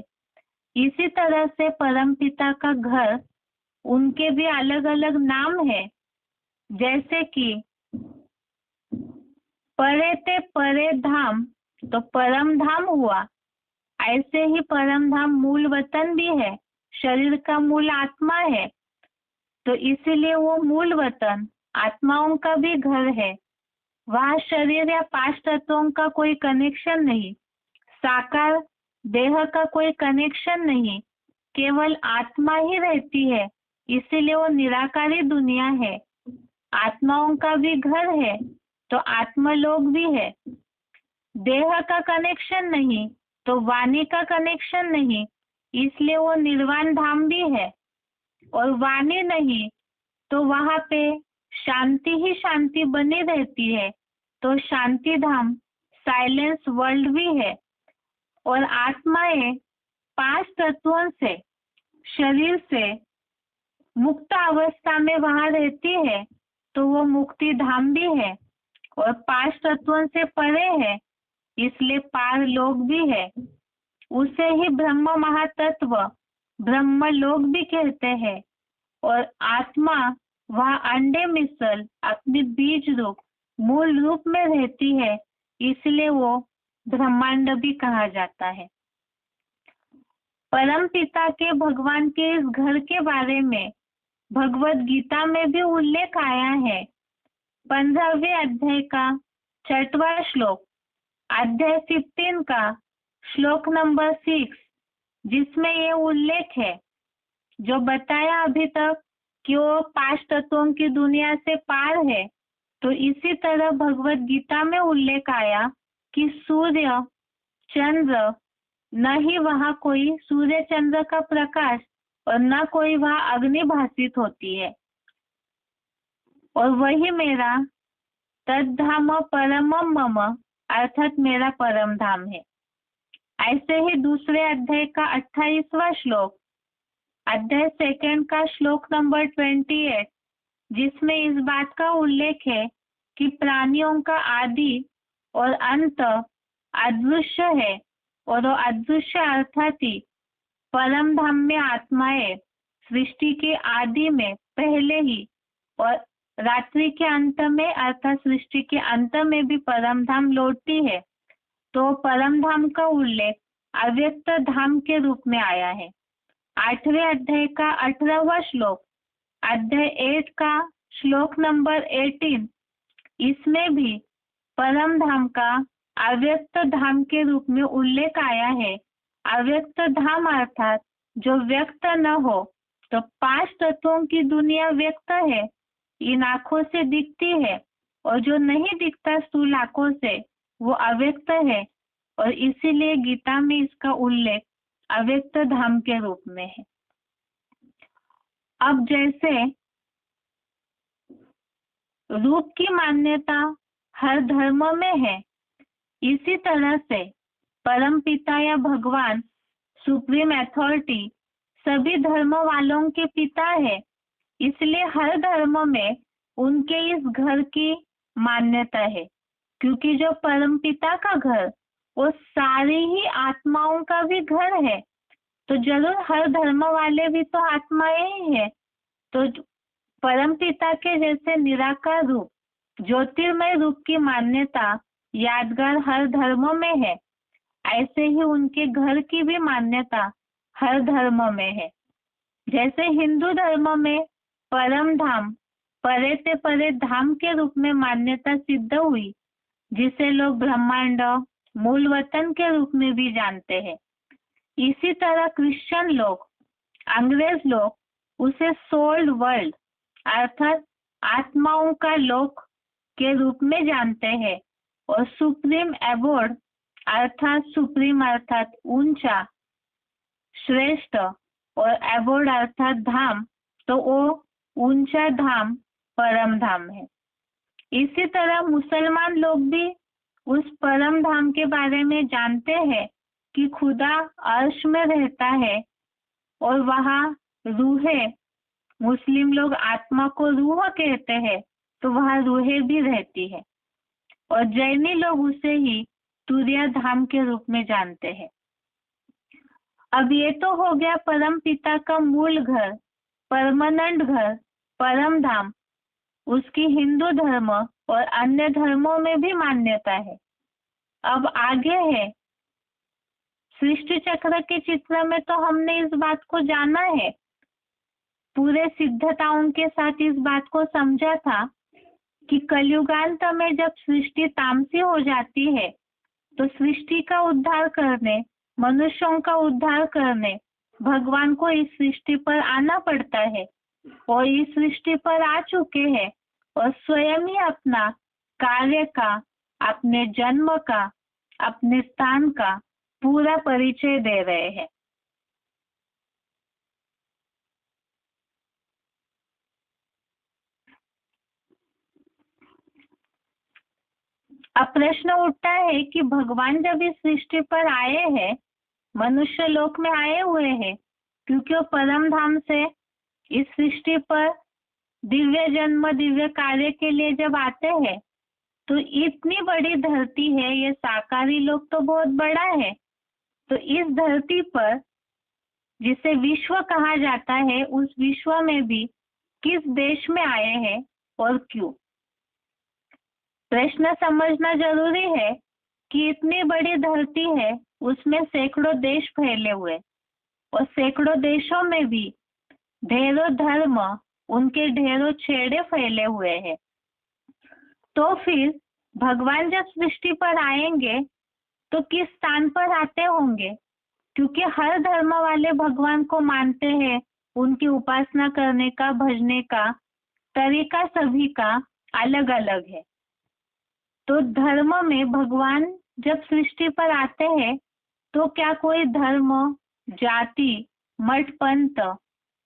इसी तरह से परम पिता का घर, उनके भी अलग अलग नाम है। जैसे कि परे ते परे धाम, तो परम धाम हुआ। ऐसे ही परम धाम मूल वतन भी है, शरीर का मूल आत्मा है, तो इसीलिए वो मूल वतन आत्माओं का भी घर है। वहाँ शरीर या 5 तत्वों का कोई कनेक्शन नहीं, साकार देह का कोई कनेक्शन नहीं, केवल आत्मा ही रहती है। इसीलिए वो निराकारी दुनिया है। आत्माओं का भी घर है, तो आत्मलोक भी है। देह का कनेक्शन नहीं, तो वाणी का कनेक्शन नहीं, इसलिए वो निर्वाण धाम भी है। और वाणी नहीं, तो वहां पे शांति ही शांति बनी रहती है, तो शांति धाम, साइलेंस वर्ल्ड भी है। और आत्माएं 5 तत्वों से, शरीर से मुक्त अवस्था में वहां रहती है, तो वो मुक्ति धाम भी है। और 5 तत्वों से परे है, इसलिए पार लोक भी है। उसे ही ब्रह्म महातत्व, ब्रह्म लोक भी कहते हैं। और आत्मा वह अंडे मिसल अपने बीज रूप, मूल रूप में रहती है, इसलिए वो ब्रह्मांड भी कहा जाता है। परम पिता के, भगवान के इस घर के बारे में भगवत गीता में भी उल्लेख आया है। 15वें अध्याय का 6वां श्लोक, अध्याय 15 का श्लोक नंबर 6, जिसमें ये उल्लेख है जो बताया अभी तक कि वो 5 तत्वों की दुनिया से पार है। तो इसी तरह भगवत गीता में उल्लेख आया कि सूर्य चंद्र, न ही वहाँ कोई सूर्य चंद्र का प्रकाश और न कोई वहाँ अग्नि भासित होती है। और वही मेरा तद्धाम परमम मम, अर्थात मेरा परम धाम है। ऐसे ही दूसरे अध्याय का 28वां श्लोक, अध्याय 2 का श्लोक नंबर 28, जिसमें इस बात का उल्लेख है कि प्राणियों का आदि और अंत अदृश्य है। और वो अदृश्य अर्थात ही परम धाम में आत्माएं सृष्टि के आदि में पहले ही और रात्रि के अंत में अर्थात सृष्टि के अंत में भी परम धाम लौटती है। तो परम धाम का उल्लेख अव्यक्त धाम के रूप में आया है। 8वें अध्याय का 18वां श्लोक, अध्याय 8 का श्लोक नंबर 18, इसमें भी परम धाम का अव्यक्त धाम के रूप में उल्लेख आया है। अव्यक्त धाम अर्थात जो व्यक्त न हो। तो 5 तत्वों की दुनिया व्यक्त है, इन आंखों से दिखती है, और जो नहीं दिखता स्थूल आंखों से, वो अव्यक्त है। और इसीलिए गीता में इसका उल्लेख अव्यक्त धाम के रूप में है। अब जैसे रूप की मान्यता हर धर्म में है, इसी तरह से परम पिता या भगवान सुप्रीम अथॉरिटी सभी धर्म वालों के पिता है। इसलिए हर धर्म में उनके इस घर की मान्यता है, क्योंकि जो परम पिता का घर वो सारी ही आत्माओं का भी घर है, तो जरूर हर धर्म वाले भी तो आत्माएं ही है। तो परम पिता के जैसे निराकार रूप, ज्योतिर्मय रूप की मान्यता यादगार हर धर्म में है, ऐसे ही उनके घर की भी मान्यता हर धर्म में है। जैसे हिंदू धर्म में परम धाम, परे से परे धाम के रूप में मान्यता सिद्ध हुई, जिसे लोग ब्रह्मांड मूल वतन के रूप में भी जानते हैं। इसी तरह क्रिश्चियन लोग, अंग्रेज लोग उसे सोल्ड वर्ल्ड अर्थात आत्माओं का लोक के रूप में जानते हैं, और सुप्रीम एबोर्ड अर्थात सुप्रीम अर्थात ऊंचा, श्रेष्ठ, और एबोर्ड अर्थात धाम, तो वो ऊंचा धाम परम धाम है। इसी तरह मुसलमान लोग भी उस परम धाम के बारे में जानते हैं कि खुदा अर्श में रहता है और वहाँ रूहें, मुस्लिम लोग आत्मा को रूह कहते हैं, तो वहाँ रूहें भी रहती है, और जैनी लोग उसे ही तुर्या धाम के रूप में जानते हैं। अब ये तो हो गया परम पिता का मूल घर, परमानेंट घर, परम धाम, उसकी हिंदू धर्म और अन्य धर्मों में भी मान्यता है। अब आगे है सृष्टि चक्र के चित्र में, तो हमने इस बात को जाना है, पूरे सिद्धताओं के साथ इस बात को समझा था कि कलयुगांत में जब सृष्टि तामसी हो जाती है, तो सृष्टि का उद्धार करने, मनुष्यों का उद्धार करने भगवान को इस सृष्टि पर आना पड़ता है, और इस सृष्टि पर आ चुके हैं और स्वयं ही अपना कार्य का, अपने जन्म का, अपने स्थान का पूरा परिचय दे रहे हैं। अब प्रश्न उठता है कि भगवान जब इस सृष्टि पर आए हैं, मनुष्य लोक में आए हुए हैं, क्योंकि वो परम धाम से इस सृष्टि पर दिव्य जन्म, दिव्य कार्य के लिए जब आते हैं, तो इतनी बड़ी धरती है, ये साकारी लोक तो बहुत बड़ा है, तो इस धरती पर जिसे विश्व कहा जाता है, उस विश्व में भी किस देश में आए हैं और क्यों? प्रश्न समझना जरूरी है कि इतनी बड़ी धरती है, उसमें सैकड़ों देश फैले हुए, और सैकड़ों देशों में भी ढेरों धर्म, उनके ढेरों छेड़े फैले हुए हैं। तो फिर भगवान जब सृष्टि पर आएंगे तो किस स्थान पर आते होंगे? क्योंकि हर धर्म वाले भगवान को मानते हैं, उनकी उपासना करने का, भजने का तरीका सभी का अलग अलग है। तो धर्म में भगवान जब सृष्टि पर आते हैं, तो क्या कोई धर्म, जाति, मठ, पंथ,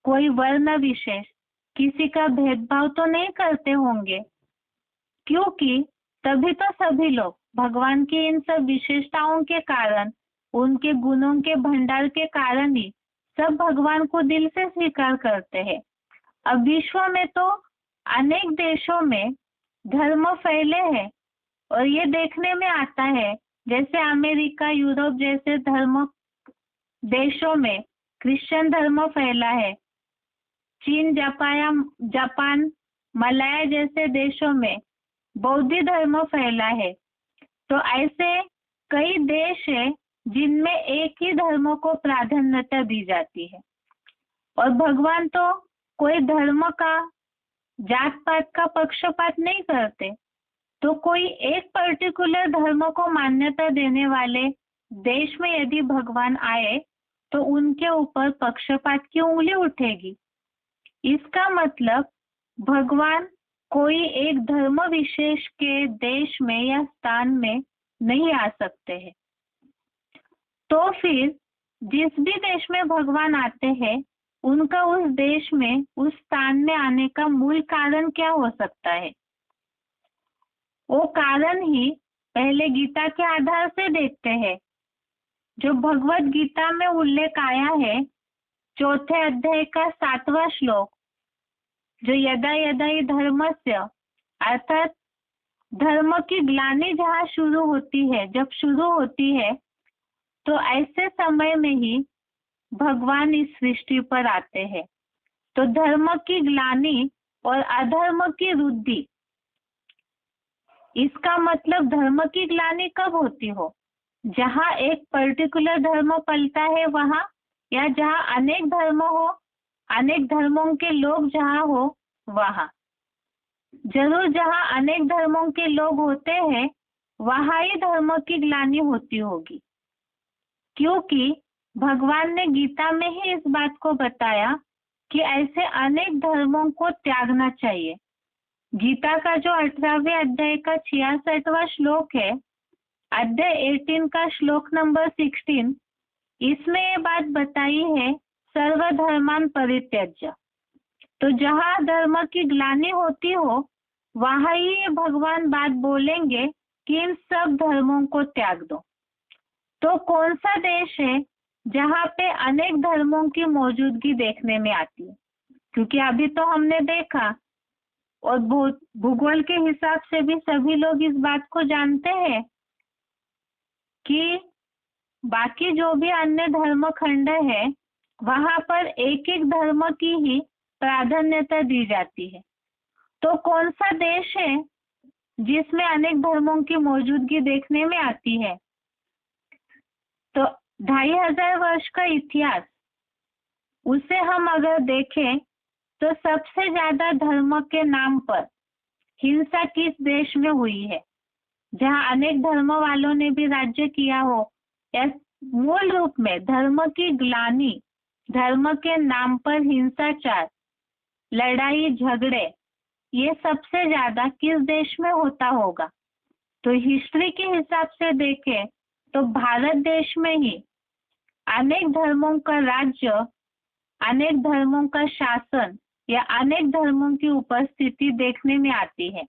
कोई वर्ण विशेष, किसी का भेदभाव तो नहीं करते होंगे? क्योंकि तभी तो सभी लोग भगवान की इन सब विशेषताओं के कारण, उनके गुणों के भंडार के कारण ही सब भगवान को दिल से स्वीकार करते हैं। अब विश्व में तो अनेक देशों में धर्म फैले हैं, और ये देखने में आता है जैसे अमेरिका, यूरोप जैसे धर्म देशों में क्रिश्चियन धर्म फैला है, चीन, जापान, मलाया जैसे देशों में बौद्ध धर्म फैला है। तो ऐसे कई देश है जिनमें एक ही धर्म को प्राधान्यता दी जाती है, और भगवान तो कोई धर्म का, जात पात का पक्षपात नहीं करते। तो कोई एक पर्टिकुलर धर्म को मान्यता देने वाले देश में यदि भगवान आए, तो उनके ऊपर पक्षपात की उंगली उठेगी। इसका मतलब भगवान कोई एक धर्म विशेष के देश में या स्थान में नहीं आ सकते हैं। तो फिर जिस भी देश में भगवान आते हैं, उनका उस देश में उस स्थान में आने का मूल कारण क्या हो सकता है? वो कारण ही पहले गीता के आधार से देखते हैं। जो भगवत गीता में उल्लेख आया है, चौथे अध्याय का 7वां श्लोक, जो यदा यदा ही धर्मस्य, अर्थात धर्म की ग्लानि जहाँ शुरू होती है, जब शुरू होती है, तो ऐसे समय में ही भगवान इस सृष्टि पर आते हैं। तो धर्म की ग्लानि और अधर्म की वृद्धि, इसका मतलब धर्म की ग्लानि कब होती हो? जहाँ एक पर्टिकुलर धर्म पलता है वहां, या जहाँ अनेक धर्म हो, अनेक धर्मों के लोग जहाँ हो वहां। जरूर जहाँ अनेक धर्मों के लोग होते हैं वहां ही धर्म की ग्लानि होती होगी, क्योंकि भगवान ने गीता में ही इस बात को बताया कि ऐसे अनेक धर्मों को त्यागना चाहिए। गीता का जो 18वें अध्याय का 66वां श्लोक है, अध्याय 18 का श्लोक नंबर 16, इसमें ये बात बताई है, सर्वधर्मान परित्यज्य। तो जहाँ धर्म की ग्लानि होती हो वहां ही भगवान बात बोलेंगे कि इन सब धर्मों को त्याग दो। तो कौन सा देश है जहाँ पे अनेक धर्मों की मौजूदगी देखने में आती है? क्योंकि अभी तो हमने देखा, और भूगोल के हिसाब से भी सभी लोग इस बात को जानते हैं कि बाकी जो भी अन्य धर्म खंड है वहां पर एक एक धर्म की ही प्राधान्यता दी जाती है। तो कौन सा देश है जिसमें अनेक धर्मों की मौजूदगी देखने में आती है? तो 2500 वर्ष का इतिहास, उसे हम अगर देखें तो सबसे ज्यादा धर्म के नाम पर हिंसा किस देश में हुई है? जहाँ अनेक धर्म वालों ने भी राज्य किया हो, या मूल रूप में धर्म की ग्लानि, धर्म के नाम पर हिंसाचार, लड़ाई झगड़े, ये सबसे ज्यादा किस देश में होता होगा? तो हिस्ट्री के हिसाब से देखें तो भारत देश में ही अनेक धर्मों का राज्य, अनेक धर्मों का शासन या अनेक धर्मों की उपस्थिति देखने में आती है।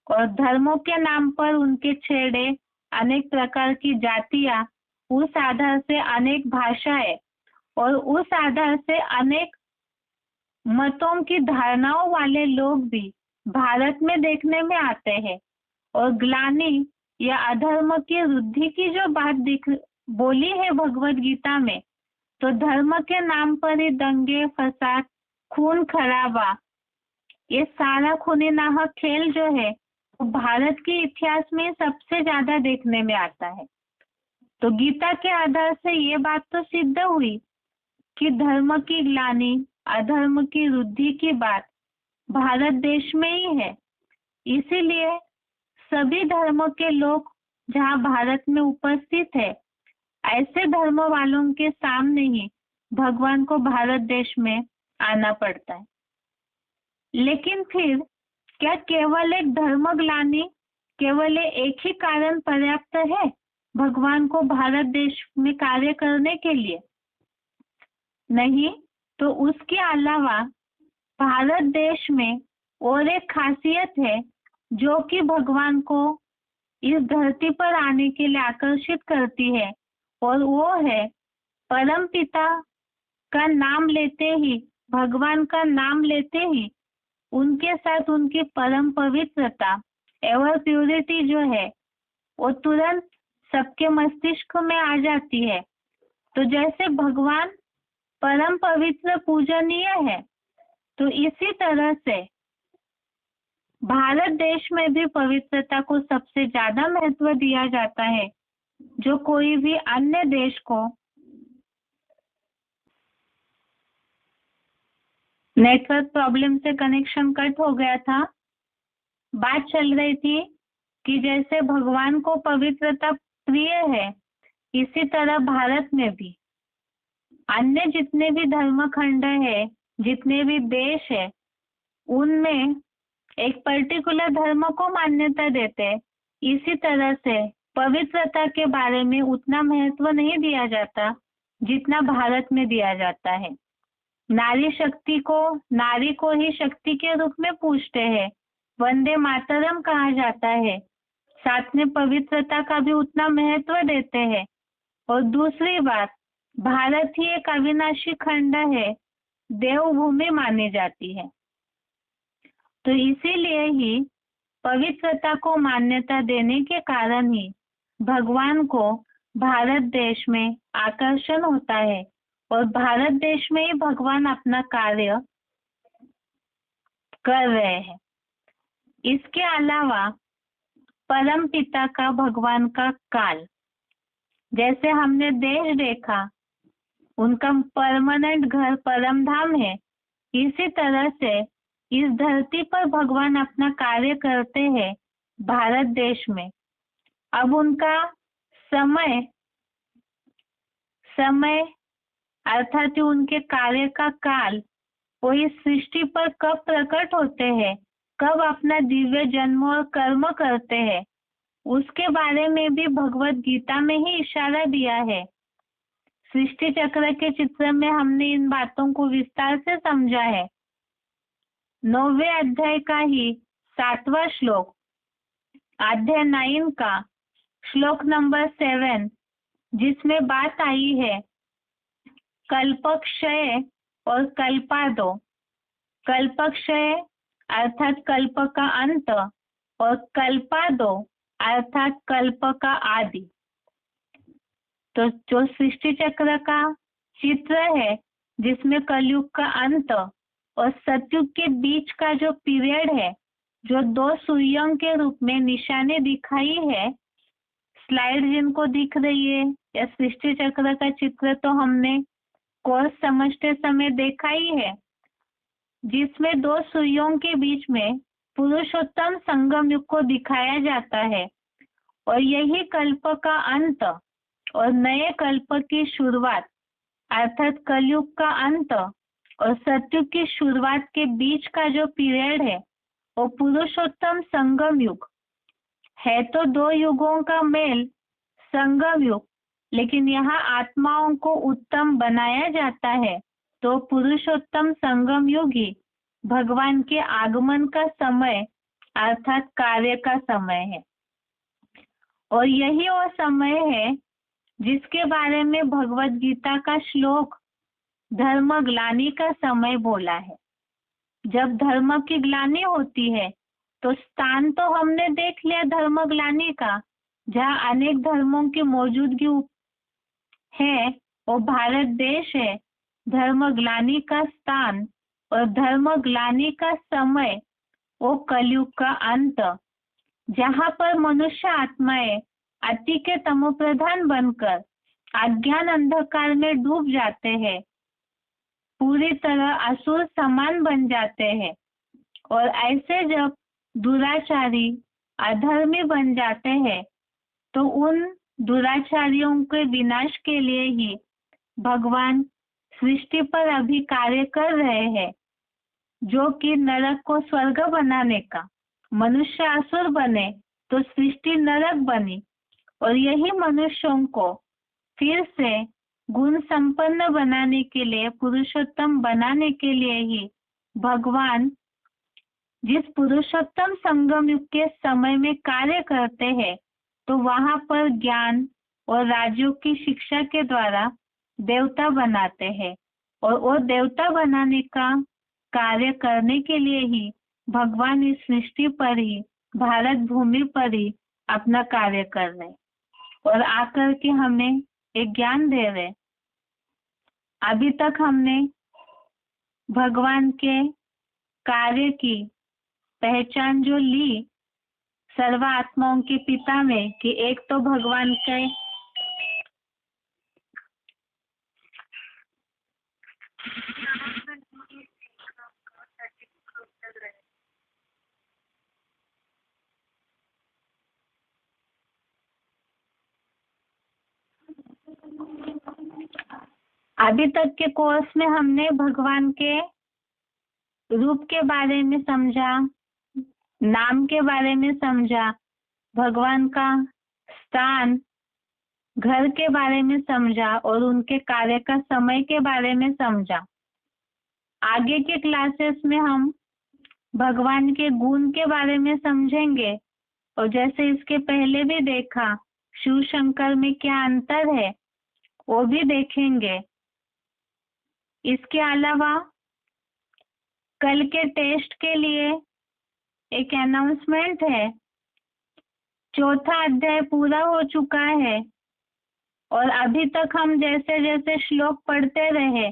और धर्मों के नाम पर उनके छेड़े, अनेक प्रकार की जातियां, उस आधार से अनेक भाषाएं और उस आधार से अनेक मतों की धारणाओं वाले लोग भी भारत में देखने में आते हैं। और ग्लानि या अधर्म की वृद्धि की जो बात बोली है भगवत गीता में, तो धर्म के नाम पर ही दंगे फसाद, खून खराबा, ये सारा खूनी नाहक खेल जो है वो भारत के इतिहास में सबसे ज्यादा देखने में आता है। तो गीता के आधार से ये बात तो सिद्ध हुई कि धर्म की ग्लानि, अधर्म की वृद्धि की बात भारत देश में ही है। इसीलिए सभी धर्मों के लोग जहाँ भारत में उपस्थित है, ऐसे धर्म वालों के सामने ही भगवान को भारत देश में आना पड़ता है। लेकिन फिर क्या केवल एक धर्म ग्लानि, केवल एक ही कारण पर्याप्त है भगवान को भारत देश में कार्य करने के लिए? नहीं, तो उसके अलावा भारत देश में और एक खासियत है जो कि भगवान को इस धरती पर आने के लिए आकर्षित करती है, और वो है परम पिता का नाम लेते ही, भगवान का नाम लेते ही उनके साथ उनकी परम पवित्रता, एवर प्यूरिटी जो है वो तुरंत सबके मस्तिष्क में आ जाती है। तो जैसे भगवान परम पवित्र पूजनीय है, तो इसी तरह से भारत देश में भी पवित्रता को सबसे ज्यादा महत्व दिया जाता है। जो कोई भी अन्य देश को, नेटवर्क प्रॉब्लम से कनेक्शन कट हो गया था, बात चल रही थी कि जैसे भगवान को पवित्रता प्रिय है, इसी तरह भारत में भी अन्य जितने भी धर्म खंड है, जितने भी देश है, उनमें एक पर्टिकुलर धर्म को मान्यता देते हैं। इसी तरह से पवित्रता के बारे में उतना महत्व नहीं दिया जाता जितना भारत में दिया जाता है। नारी को ही शक्ति के रूप में पूजते हैं। वंदे मातरम कहा जाता है। साथ में पवित्रता का भी उतना महत्व देते हैं। और दूसरी बात, भारत ही एक अविनाशी खंड है, देवभूमि मानी जाती है। तो इसीलिए ही पवित्रता को मान्यता देने के कारण ही भगवान को भारत देश में आकर्षण होता है और भारत देश में ही भगवान अपना कार्य कर रहे हैं। इसके अलावा परम पिता का भगवान का काल, जैसे हमने देश देखा, उनका परमानेंट घर परम धाम है, इसी तरह से इस धरती पर भगवान अपना कार्य करते हैं भारत देश में। अब उनका समय अर्थात उनके कार्य का काल वो इस सृष्टि पर कब प्रकट होते हैं, कब अपना दिव्य जन्म और कर्म करते हैं, उसके बारे में भी भगवत गीता में ही इशारा दिया है। सृष्टि चक्र के चित्र में हमने इन बातों को विस्तार से समझा है। 9वें अध्याय का ही 7वां श्लोक, अध्याय 9 का श्लोक नंबर 7, जिसमें बात आई है कल्पक्षय और कल्पादो। कल्पक्षय अर्थात कल्प का अंत और कल्पादो अर्थात कल्प का आदि। तो जो सृष्टि चक्र का चित्र है, जिसमें कलयुग का अंत और सतयुग के बीच का जो पीरियड है, जो 2 सुइयों के रूप में निशाने दिखाई है, स्लाइड जिनको दिख रही है, या सृष्टि चक्र का चित्र तो हमने कोर्स समझते समय देखा ही है, जिसमें 2 सुइयों के बीच में पुरुषोत्तम संगम युग को दिखाया जाता है। और यही कल्प का अंत और नए कल्प की शुरुआत अर्थात कलयुग का अंत और सतयुग की शुरुआत के बीच का जो पीरियड है, वो पुरुषोत्तम संगम युग है। तो 2 युगों का मेल संगम युग, लेकिन यहाँ आत्माओं को उत्तम बनाया जाता है। तो पुरुषोत्तम संगम युग ही भगवान के आगमन का समय अर्थात कार्य का समय है। और यही वो समय है जिसके बारे में भगवत गीता का श्लोक धर्म ग्लानि का समय बोला है। जब धर्म की ग्लानि होती है, तो स्थान तो हमने देख लिया धर्म ग्लानि का, जहाँ अनेक धर्मों की मौजूदगी है, वो भारत देश है। धर्म ग्लानि का स्थान और धर्म ग्लानि का समय वो कलयुग का अंत, जहाँ पर मनुष्य आत्माएं अति के तमोप्रधान बनकर अज्ञान अंधकार में डूब जाते हैं, पूरी तरह असुर समान बन जाते हैं। और ऐसे जब दुराचारी अधर्मी बन जाते हैं, तो उन दुराचारियों के विनाश के लिए ही भगवान सृष्टि पर अभी कार्य कर रहे हैं, जो कि नरक को स्वर्ग बनाने का। मनुष्य असुर बने तो सृष्टि नरक बनी, और यही मनुष्यों को फिर से गुण संपन्न बनाने के लिए, पुरुषोत्तम बनाने के लिए ही भगवान जिस पुरुषोत्तम संगम युग के समय में कार्य करते हैं, तो वहां पर ज्ञान और राजयोग की शिक्षा के द्वारा देवता बनाते हैं। और वो देवता बनाने का कार्य करने के लिए ही भगवान इस सृष्टि पर ही, भारत भूमि पर ही अपना कार्य कर रहे और आकर के हमें एक ज्ञान दे रहे। अभी तक हमने भगवान के कार्य की पहचान जो ली सर्व आत्माओं के पिता में, कि एक तो भगवान के अभी तक के कोर्स में हमने भगवान के रूप के बारे में समझा, नाम के बारे में समझा, भगवान का स्थान, घर के बारे में समझा और उनके कार्य का समय के बारे में समझा। आगे के क्लासेस में हम भगवान के गुण के बारे में समझेंगे, और जैसे इसके पहले भी देखा शिव शंकर में क्या अंतर है वो भी देखेंगे। इसके अलावा कल के टेस्ट के लिए एक अनाउंसमेंट है। चौथा अध्याय पूरा हो चुका है और अभी तक हम जैसे जैसे श्लोक पढ़ते रहे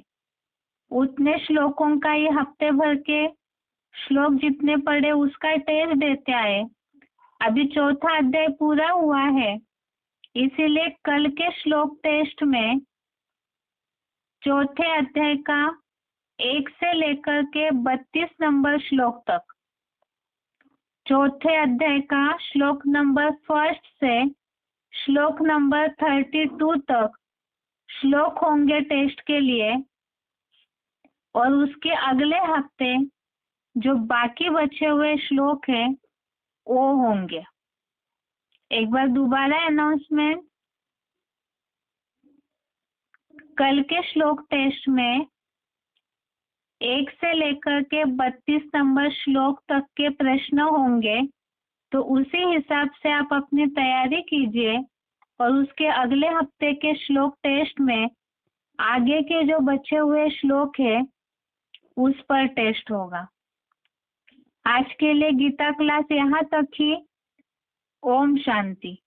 उतने श्लोकों का ये हफ्ते भर के श्लोक जितने पढ़े उसका टेस्ट देते आए। अभी चौथा अध्याय पूरा हुआ है, इसीलिए कल के श्लोक टेस्ट में चौथे अध्याय का 1 से लेकर के 32 नंबर श्लोक तक, चौथे अध्याय का श्लोक नंबर 1 से श्लोक नंबर 32 तक श्लोक होंगे टेस्ट के लिए, और उसके अगले हफ्ते जो बाकी बचे हुए श्लोक हैं वो होंगे। एक बार दोबारा अनाउंसमेंट, कल के श्लोक टेस्ट में 1 से लेकर के 32 नंबर श्लोक तक के प्रश्न होंगे, तो उसी हिसाब से आप अपनी तैयारी कीजिए और उसके अगले हफ्ते के श्लोक टेस्ट में आगे के जो बचे हुए श्लोक है उस पर टेस्ट होगा। आज के लिए गीता क्लास यहाँ तक ही। ओम शांति।